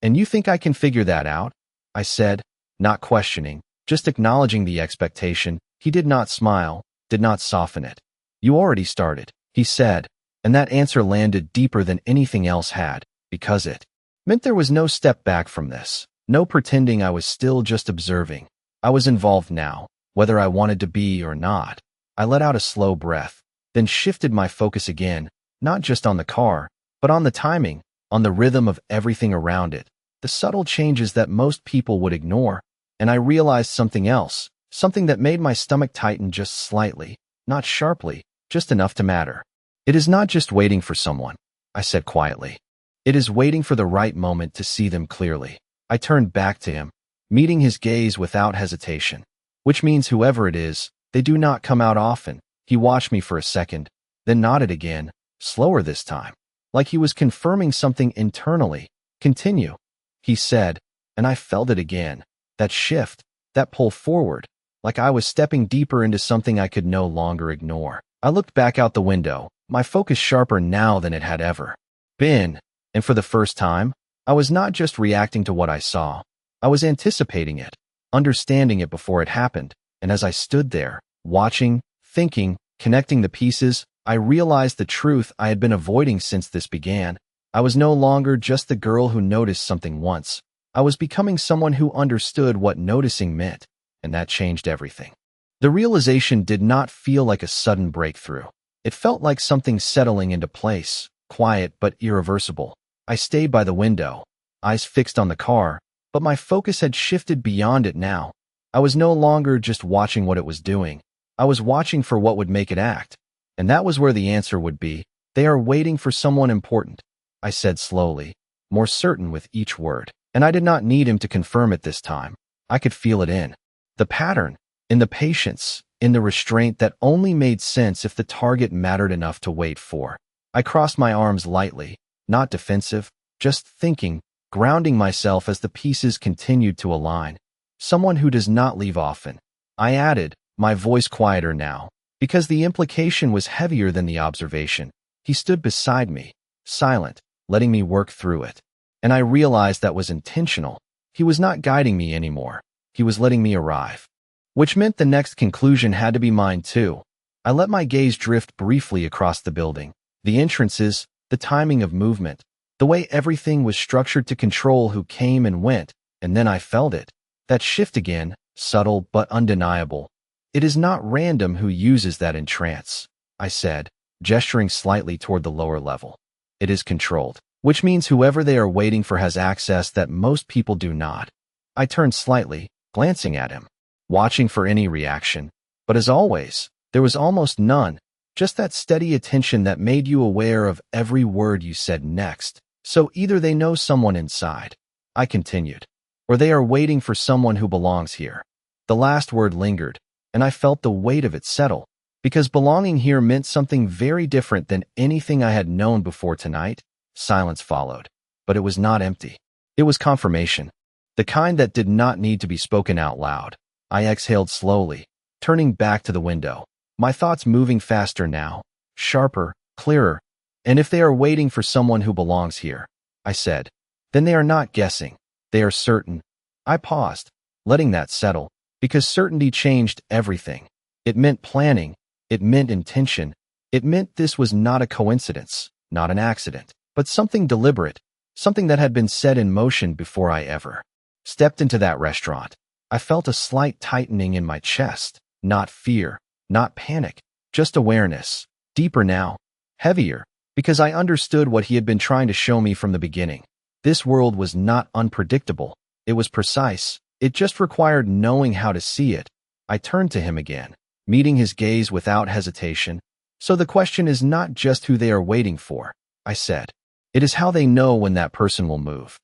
And you think I can figure that out? I said, not questioning, just acknowledging the expectation. He did not smile, did not soften it. You already started, he said, and that answer landed deeper than anything else had, because it meant there was no step back from this, no pretending I was still just observing. I was involved now, whether I wanted to be or not. I let out a slow breath, then shifted my focus again, not just on the car, but on the timing, on the rhythm of everything around it, the subtle changes that most people would ignore. And I realized something else, something that made my stomach tighten just slightly, not sharply, just enough to matter. It is not just waiting for someone, I said quietly. It is waiting for the right moment to see them clearly. I turned back to him, meeting his gaze without hesitation, which means whoever it is, they do not come out often. He watched me for a second, then nodded again, slower this time, like he was confirming something internally. Continue, he said, and I felt it again, that shift, that pull forward, like I was stepping deeper into something I could no longer ignore. I looked back out the window, my focus sharper now than it had ever been, and for the first time, I was not just reacting to what I saw. I was anticipating it, understanding it before it happened, and as I stood there, watching, thinking, connecting the pieces, I realized the truth I had been avoiding since this began. I was no longer just the girl who noticed something once. I was becoming someone who understood what noticing meant, and that changed everything. The realization did not feel like a sudden breakthrough. It felt like something settling into place, quiet but irreversible. I stayed by the window, eyes fixed on the car, but my focus had shifted beyond it now. I was no longer just watching what it was doing. I was watching for what would make it act. And that was where the answer would be. They are waiting for someone important, I said slowly, more certain with each word. And I did not need him to confirm it this time. I could feel it in the pattern, in the patience, in the restraint that only made sense if the target mattered enough to wait for. I crossed my arms lightly, not defensive, just thinking, grounding myself as the pieces continued to align. Someone who does not leave often. I added, my voice quieter now, because the implication was heavier than the observation. He stood beside me, silent, letting me work through it. And I realized that was intentional. He was not guiding me anymore. He was letting me arrive. Which meant the next conclusion had to be mine too. I let my gaze drift briefly across the building, the entrances, the timing of movement, The way everything was structured to control who came and went, and then I felt it. That shift again, subtle but undeniable. It is not random who uses that in trance, I said, gesturing slightly toward the lower level. It is controlled, which means whoever they are waiting for has access that most people do not. I turned slightly, glancing at him, watching for any reaction. But as always, there was almost none, just that steady attention that made you aware of every word you said next. So either they know someone inside, I continued, or they are waiting for someone who belongs here. The last word lingered, and I felt the weight of it settle, because belonging here meant something very different than anything I had known before tonight. Silence followed, but it was not empty. It was confirmation, the kind that did not need to be spoken out loud. I exhaled slowly, turning back to the window, my thoughts moving faster now, sharper, clearer. And if they are waiting for someone who belongs here, I said, then they are not guessing, they are certain. I paused, letting that settle, because certainty changed everything. It meant planning, it meant intention, it meant this was not a coincidence, not an accident, but something deliberate, something that had been set in motion before I ever stepped into that restaurant. I felt a slight tightening in my chest, not fear, not panic, just awareness, deeper now, heavier, because I understood what he had been trying to show me from the beginning. This world was not unpredictable, it was precise, it just required knowing how to see it. I turned to him again, meeting his gaze without hesitation. So the question is not just who they are waiting for, I said. It is how they know when that person will move.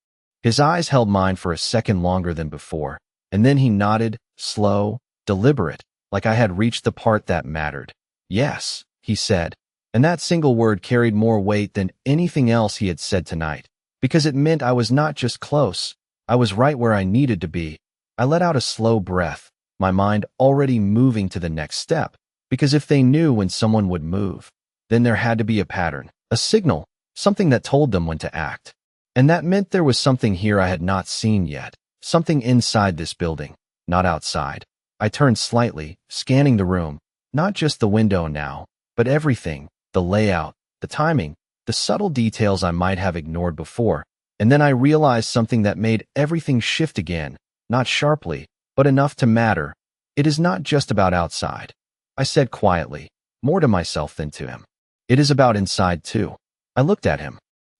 His eyes held mine for a second longer than before, and then he nodded, slow, deliberate, like I had reached the part that mattered. Yes, he said, and that single word carried more weight than anything else he had said tonight, because it meant I was not just close, I was right where I needed to be. I let out a slow breath, my mind already moving to the next step, because if they knew when someone would move, then there had to be a pattern, a signal, something that told them when to act. And that meant there was something here I had not seen yet, something inside this building, not outside. I turned slightly, scanning the room, not just the window now, but everything, the layout, the timing, the subtle details I might have ignored before. And then I realized something that made everything shift again, not sharply, but enough to matter. It is not just about outside, I said quietly, more to myself than to him. It is about inside too. I looked at him,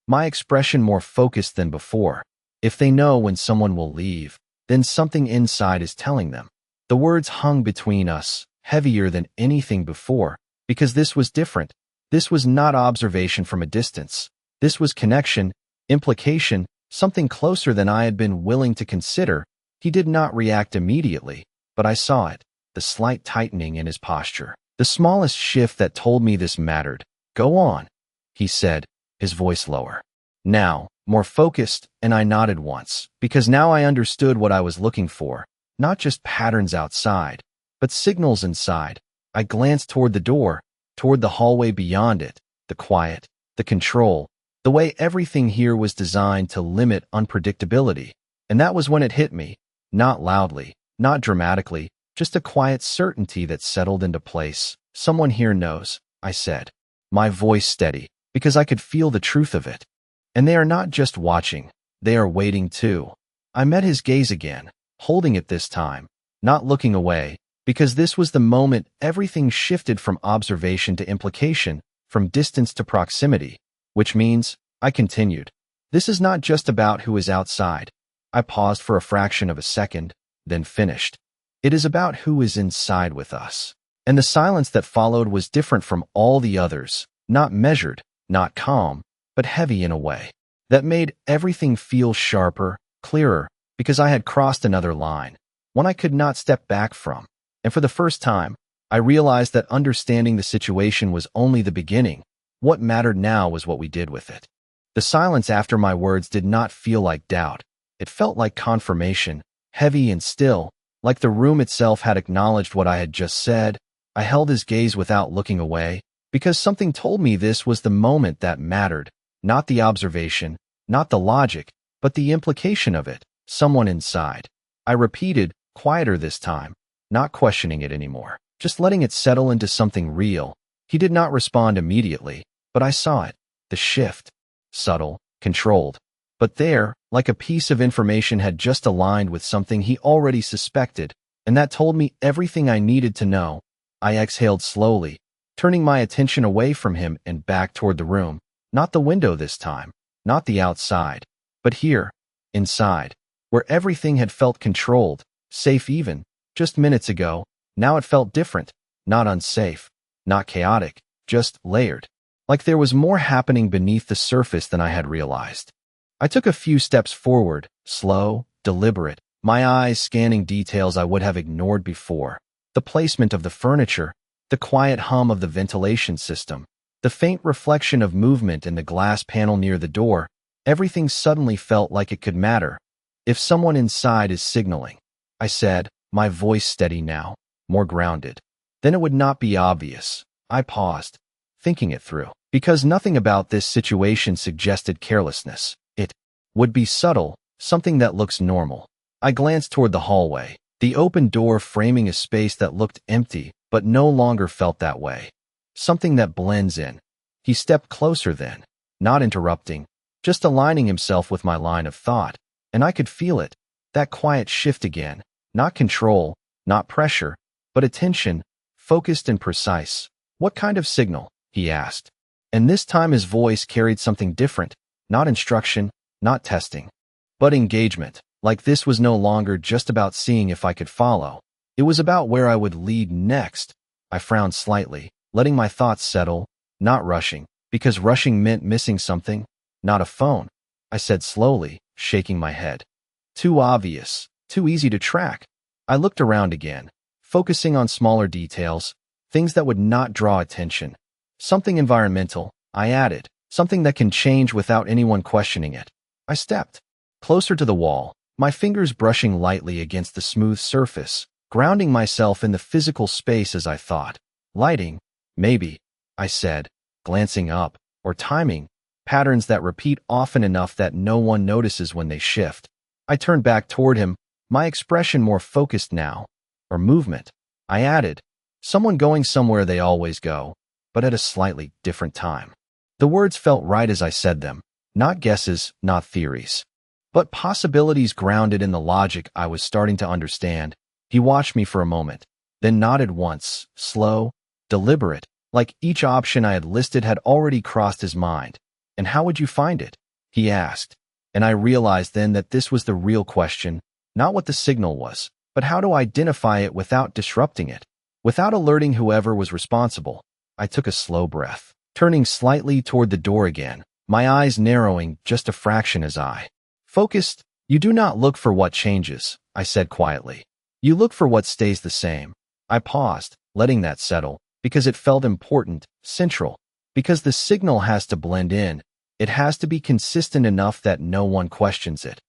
my expression more focused than before. If they know when someone will leave, then something inside is telling them. The words hung between us, heavier than anything before, because this was different. This was not observation from a distance. This was connection, implication, something closer than I had been willing to consider. He did not react immediately, but I saw it, the slight tightening in his posture, the smallest shift that told me this mattered. Go on, he said, his voice lower. Now, more focused, and I nodded once, because now I understood what I was looking for, not just patterns outside, but signals inside. I glanced toward the door, toward the hallway beyond it, the quiet, the control, the way everything here was designed to limit unpredictability. And that was when it hit me, not loudly, not dramatically, just a quiet certainty that settled into place. Someone here knows, I said, my voice steady, because I could feel the truth of it. And they are not just watching, they are waiting too. I met his gaze again, holding it this time, not looking away, because this was the moment everything shifted from observation to implication, from distance to proximity, which means, I continued, this is not just about who is outside. I paused for a fraction of a second, then finished. It is about who is inside with us. And the silence that followed was different from all the others, not measured, not calm, but heavy in a way that made everything feel sharper, clearer, because I had crossed another line, one I could not step back from. And for the first time, I realized that understanding the situation was only the beginning. What mattered now was what we did with it. The silence after my words did not feel like doubt. It felt like confirmation, heavy and still, like the room itself had acknowledged what I had just said. I held his gaze without looking away, because something told me this was the moment that mattered, not the observation, not the logic, but the implication of it, someone inside. I repeated, quieter this time, not questioning it anymore, just letting it settle into something real. He did not respond immediately, but I saw it, the shift, subtle, controlled. But there, like a piece of information had just aligned with something he already suspected, and that told me everything I needed to know. I exhaled slowly, turning my attention away from him and back toward the room. Not the window this time, not the outside, but here, inside, where everything had felt controlled, safe even, just minutes ago. Now it felt different, not unsafe, not chaotic, just layered. Like there was more happening beneath the surface than I had realized. I took a few steps forward, slow, deliberate, my eyes scanning details I would have ignored before. The placement of the furniture, the quiet hum of the ventilation system, the faint reflection of movement in the glass panel near the door. Everything suddenly felt like it could matter. If someone inside is signaling, I said, my voice steady now, more grounded, then it would not be obvious. I paused, thinking it through, because nothing about this situation suggested carelessness. It would be subtle, something that looks normal. I glanced toward the hallway, the open door framing a space that looked empty, but no longer felt that way. Something that blends in. He stepped closer then, not interrupting, just aligning himself with my line of thought, and I could feel it, that quiet shift again, not control, not pressure, but attention, focused and precise. What kind of signal? He asked. And this time his voice carried something different, not instruction, not testing, but engagement. Like this was no longer just about seeing if I could follow. It was about where I would lead next. I frowned slightly, letting my thoughts settle, not rushing, because rushing meant missing something, not a phone. I said slowly, shaking my head. Too obvious, too easy to track. I looked around again, focusing on smaller details, things that would not draw attention. Something environmental, I added, something that can change without anyone questioning it. I stepped closer to the wall, my fingers brushing lightly against the smooth surface, grounding myself in the physical space as I thought. Lighting, maybe, I said, glancing up, or timing, patterns that repeat often enough that no one notices when they shift. I turned back toward him, my expression more focused now. Or movement, I added, someone going somewhere they always go, but at a slightly different time. The words felt right as I said them, not guesses, not theories, but possibilities grounded in the logic I was starting to understand. He watched me for a moment, then nodded once, slow, deliberate, like each option I had listed had already crossed his mind. And how would you find it? He asked. And I realized then that this was the real question, not what the signal was, but how to identify it without disrupting it, without alerting whoever was responsible. I took a slow breath, turning slightly toward the door again, my eyes narrowing just a fraction as I focused. You do not look for what changes, I said quietly. You look for what stays the same. I paused, letting that settle, because it felt important, central, because the signal has to blend in. It has to be consistent enough that no one questions it.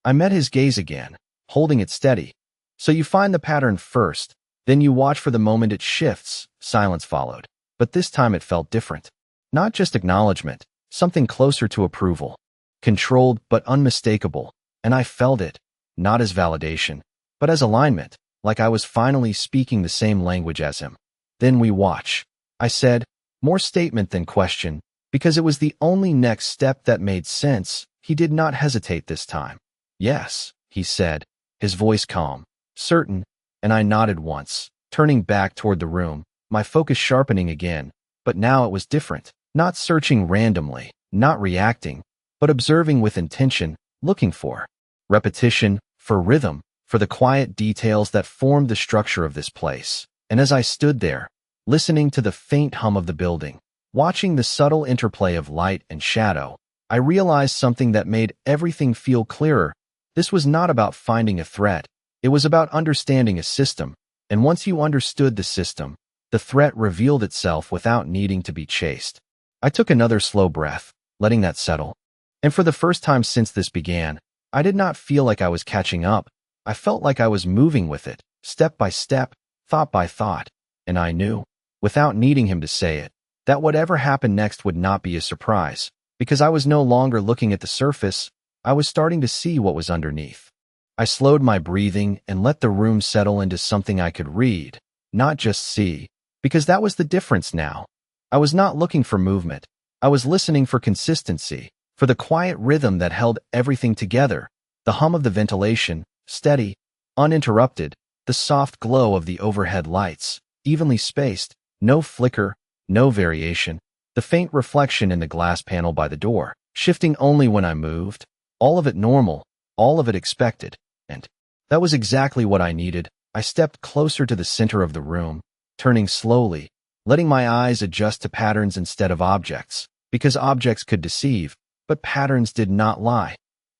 I met his gaze again, holding it steady. So you find the pattern first, then you watch for the moment it shifts. Silence followed, but this time it felt different. Not just acknowledgement, something closer to approval. Controlled but unmistakable, and I felt it, not as validation, but as alignment, like I was finally speaking the same language as him. Then we watch, I said, more statement than question, because it was the only next step that made sense. He did not hesitate this time. Yes, he said, his voice calm, certain, and I nodded once, turning back toward the room, my focus sharpening again, but now it was different, not searching randomly, not reacting, but observing with intention, looking for repetition, for rhythm, for the quiet details that formed the structure of this place. And as I stood there, listening to the faint hum of the building, watching the subtle interplay of light and shadow, I realized something that made everything feel clearer. This was not about finding a threat. It was about understanding a system. And once you understood the system, the threat revealed itself without needing to be chased. I took another slow breath, letting that settle. And for the first time since this began, I did not feel like I was catching up. I felt like I was moving with it, step by step, thought by thought. And I knew, without needing him to say it, that whatever happened next would not be a surprise, because I was no longer looking at the surface. I was starting to see what was underneath. I slowed my breathing and let the room settle into something I could read, not just see, because that was the difference now. I was not looking for movement. I was listening for consistency, for the quiet rhythm that held everything together, the hum of the ventilation, steady, uninterrupted, the soft glow of the overhead lights, evenly spaced, no flicker, no variation, the faint reflection in the glass panel by the door, shifting only when I moved, all of it normal, all of it expected, and that was exactly what I needed. I stepped closer to the center of the room, turning slowly, letting my eyes adjust to patterns instead of objects, because objects could deceive, but patterns did not lie.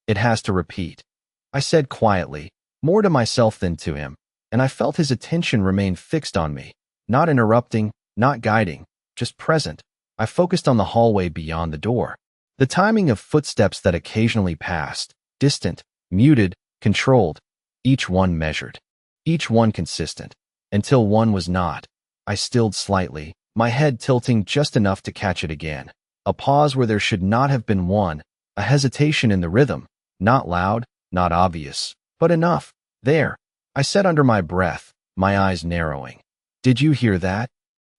It has to repeat, I said quietly, more to myself than to him, and I felt his attention remain fixed on me, not interrupting, not guiding, just present. I focused on the hallway beyond the door. The timing of footsteps that occasionally passed, distant, muted, controlled, each one measured, each one consistent, until one was not. I stilled slightly, my head tilting just enough to catch it again. A pause where there should not have been one, a hesitation in the rhythm, not loud, not obvious, but enough. There, I said under my breath, my eyes narrowing. Did you hear that?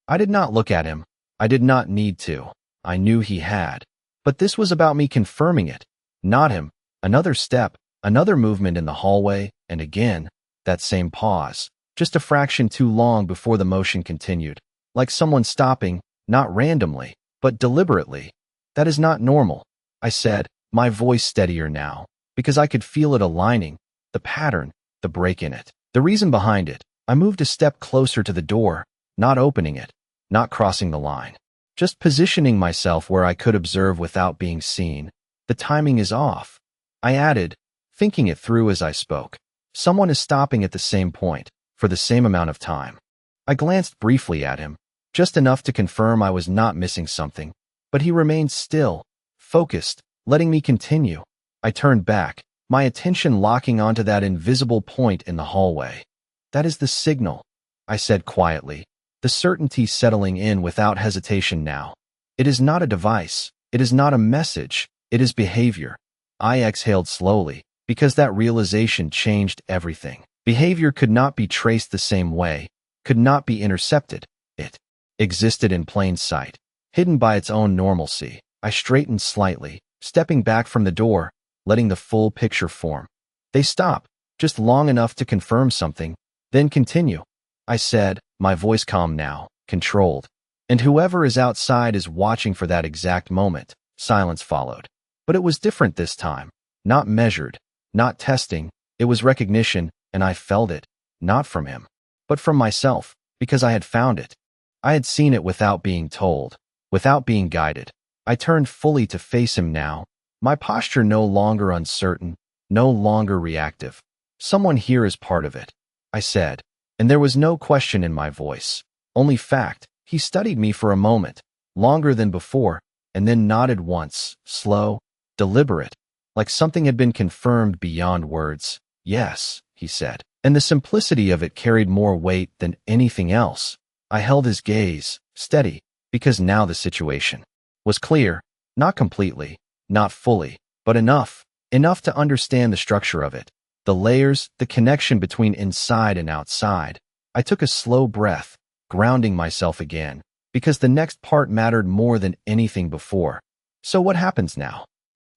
I did not look at him. I did not need to. I knew he had. But this was about me confirming it, not him. Another step, another movement in the hallway, and again, that same pause, just a fraction too long before the motion continued, like someone stopping, not randomly, but deliberately. That is not normal, I said, my voice steadier now, because I could feel it aligning, the pattern, the break in it, the reason behind it. I moved a step closer to the door, not opening it, not crossing the line, just positioning myself where I could observe without being seen. The timing is off, I added, thinking it through as I spoke. Someone is stopping at the same point, for the same amount of time. I glanced briefly at him, just enough to confirm I was not missing something, but he remained still, focused, letting me continue. I turned back, my attention locking onto that invisible point in the hallway. That is the signal, I said quietly, the certainty settling in without hesitation now. It is not a device, it is not a message, it is behavior. I exhaled slowly, because that realization changed everything. Behavior could not be traced the same way, could not be intercepted. It existed in plain sight, hidden by its own normalcy. I straightened slightly, stepping back from the door, letting the full picture form. They stop, just long enough to confirm something, then continue. I said, my voice calm now, controlled. And whoever is outside is watching for that exact moment. Silence followed. But it was different this time. Not measured, not testing. It was recognition, and I felt it, not from him, but from myself, because I had found it. I had seen it without being told, without being guided. I turned fully to face him now, my posture no longer uncertain, no longer reactive. Someone here is part of it, I said, and there was no question in my voice, only fact. He studied me for a moment, longer than before, and then nodded once, slow, deliberate, like something had been confirmed beyond words. Yes, he said, and the simplicity of it carried more weight than anything else. I held his gaze, steady, because now the situation was clear, not completely, not fully, but enough to understand the structure of it, the layers, the connection between inside and outside. I took a slow breath, grounding myself again, because the next part mattered more than anything before. So what happens now?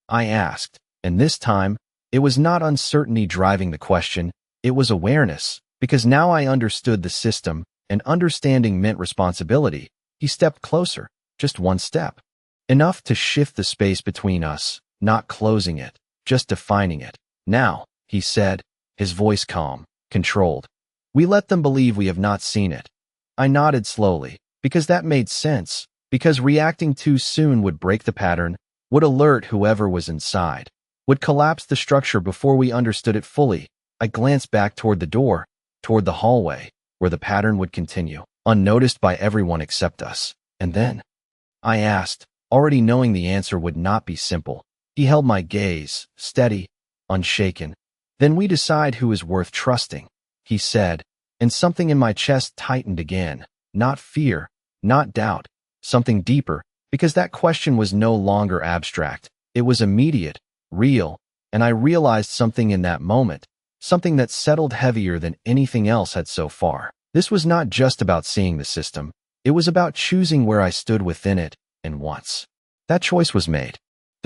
I asked, and this time, it was not uncertainty driving the question, it was awareness, because now I understood the system, and understanding meant responsibility. He stepped closer, just one step. Enough to shift the space between us, not closing it, just defining it. Now, he said, his voice calm, controlled. We let them believe we have not seen it. I nodded slowly, because that made sense, because reacting too soon would break the pattern, would alert whoever was inside, would collapse the structure before we understood it fully. I glanced back toward the door, toward the hallway, where the pattern would continue, unnoticed by everyone except us. And then, I asked, already knowing the answer would not be simple. He held my gaze, steady, unshaken. Then we decide who is worth trusting, he said, and something in my chest tightened again. Not fear, not doubt, something deeper, because that question was no longer abstract. It was immediate, real, and I realized something in that moment, something that settled heavier than anything else had so far. This was not just about seeing the system. It was about choosing where I stood within it, and once that choice was made,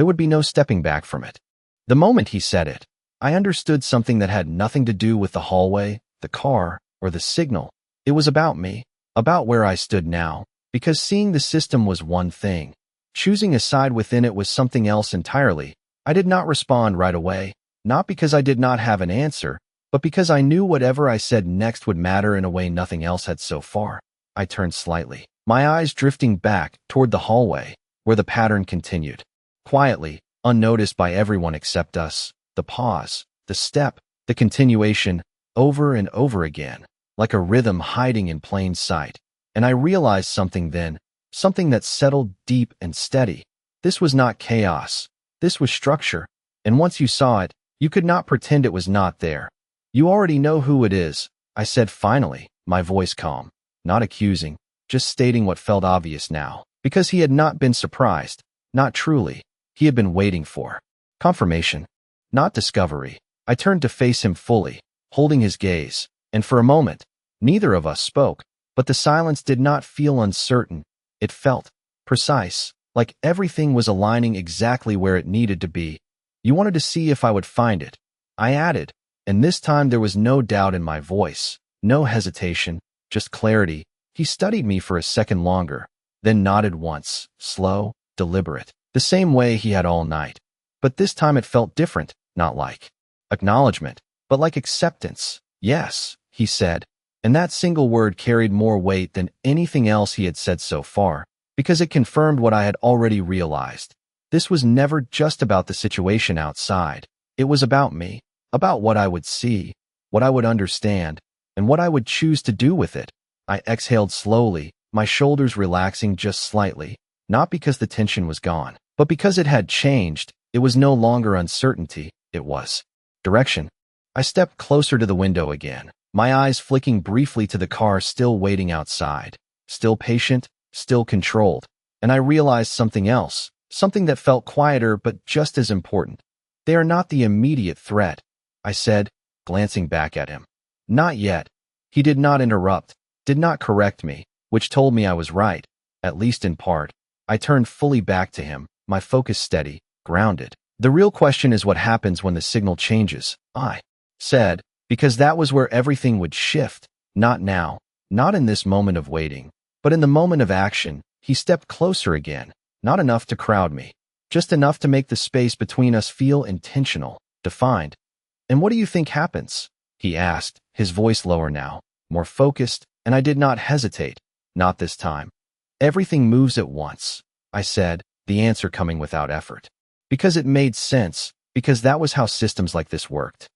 There would be no stepping back from it. The moment he said it, I understood something that had nothing to do with the hallway, the car, or the signal. It was about me, about where I stood now, because seeing the system was one thing. Choosing a side within it was something else entirely. I did not respond right away, not because I did not have an answer, but because I knew whatever I said next would matter in a way nothing else had so far. I turned slightly, my eyes drifting back toward the hallway, where the pattern continued. Quietly, unnoticed by everyone except us, the pause, the step, the continuation, over and over again, like a rhythm hiding in plain sight. And I realized something then, something that settled deep and steady. This was not chaos. This was structure. And once you saw it, you could not pretend it was not there. You already know who it is, I said finally, my voice calm, not accusing, just stating what felt obvious now. Because he had not been surprised, not truly. He had been waiting for confirmation, not discovery. I turned to face him fully, holding his gaze, and for a moment, neither of us spoke, but the silence did not feel uncertain. It felt precise, like everything was aligning exactly where it needed to be. You wanted to see if I would find it, I added, and this time there was no doubt in my voice, no hesitation, just clarity. He studied me for a second longer, then nodded once, slow, deliberate, the same way he had all night. But this time it felt different, not like acknowledgement, but like acceptance. Yes, he said, and that single word carried more weight than anything else he had said so far, because it confirmed what I had already realized. This was never just about the situation outside. It was about me, about what I would see, what I would understand, and what I would choose to do with it. I exhaled slowly, my shoulders relaxing just slightly, not because the tension was gone, but because it had changed. It was no longer uncertainty, it was direction. I stepped closer to the window again, my eyes flicking briefly to the car still waiting outside, still patient, still controlled, and I realized something else, something that felt quieter but just as important. They are not the immediate threat, I said, glancing back at him. Not yet. He did not interrupt, did not correct me, which told me I was right, at least in part. I turned fully back to him, my focus steady, grounded. The real question is what happens when the signal changes, I said, because that was where everything would shift. Not now, not in this moment of waiting, but in the moment of action. He stepped closer again, not enough to crowd me, just enough to make the space between us feel intentional, defined. And what do you think happens? He asked, his voice lower now, more focused, and I did not hesitate. Not this time. Everything moves at once, I said, the answer coming without effort. Because it made sense, because that was how systems like this worked.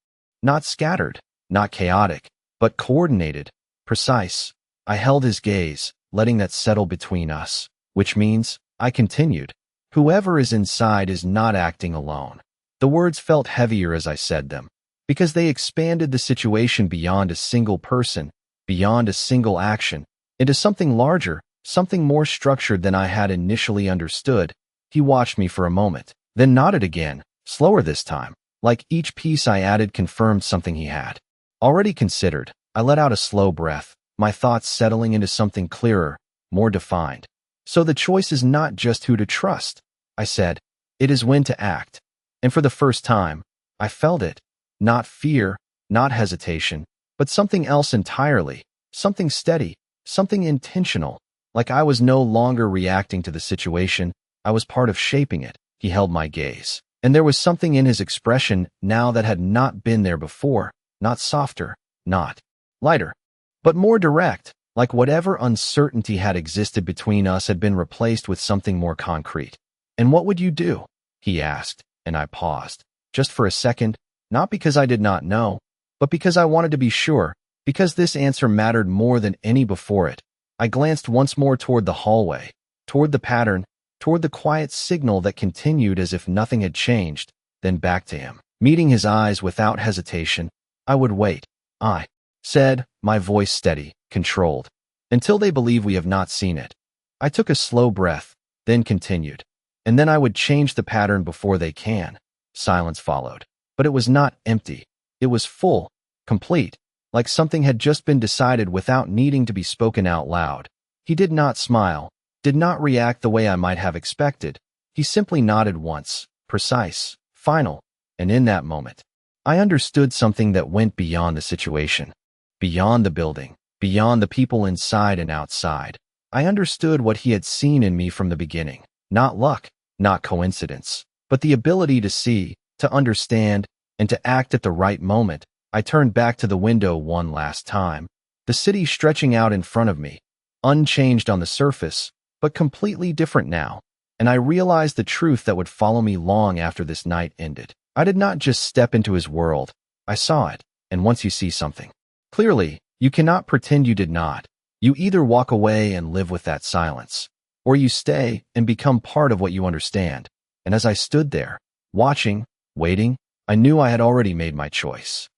Not scattered, not chaotic, but coordinated, precise. I held his gaze, letting that settle between us, which means, I continued, whoever is inside is not acting alone. The words felt heavier as I said them, because they expanded the situation beyond a single person, beyond a single action, into something larger, something more structured than I had initially understood. He watched me for a moment, then nodded again, slower this time, like each piece I added confirmed something he had already considered. I let out a slow breath, my thoughts settling into something clearer, more defined. So the choice is not just who to trust, I said, it is when to act. And for the first time, I felt it. Not fear, not hesitation, but something else entirely, something steady, something intentional, like I was no longer reacting to the situation, I was part of shaping it. He held my gaze, and there was something in his expression now that had not been there before, not softer, not lighter, but more direct, like whatever uncertainty had existed between us had been replaced with something more concrete. And what would you do? He asked, and I paused, just for a second, not because I did not know, but because I wanted to be sure, because this answer mattered more than any before it. I glanced once more toward the hallway, toward the pattern, toward the quiet signal that continued as if nothing had changed, then back to him. Meeting his eyes without hesitation, I would wait, I said, my voice steady, controlled, until they believe we have not seen it. I took a slow breath, then continued, and then I would change the pattern before they can. Silence followed, but it was not empty. It was full, complete, like something had just been decided without needing to be spoken out loud. He did not smile, did not react the way I might have expected. He simply nodded once, precise, final, and in that moment, I understood something that went beyond the situation, beyond the building, beyond the people inside and outside. I understood what he had seen in me from the beginning. Not luck, not coincidence, but the ability to see, to understand, and to act at the right moment. I turned back to the window one last time, the city stretching out in front of me, unchanged on the surface, but completely different now. And I realized the truth that would follow me long after this night ended. I did not just step into his world. I saw it, and once you see something clearly, you cannot pretend you did not. You either walk away and live with that silence, or you stay and become part of what you understand. And as I stood there, watching, waiting, I knew I had already made my choice.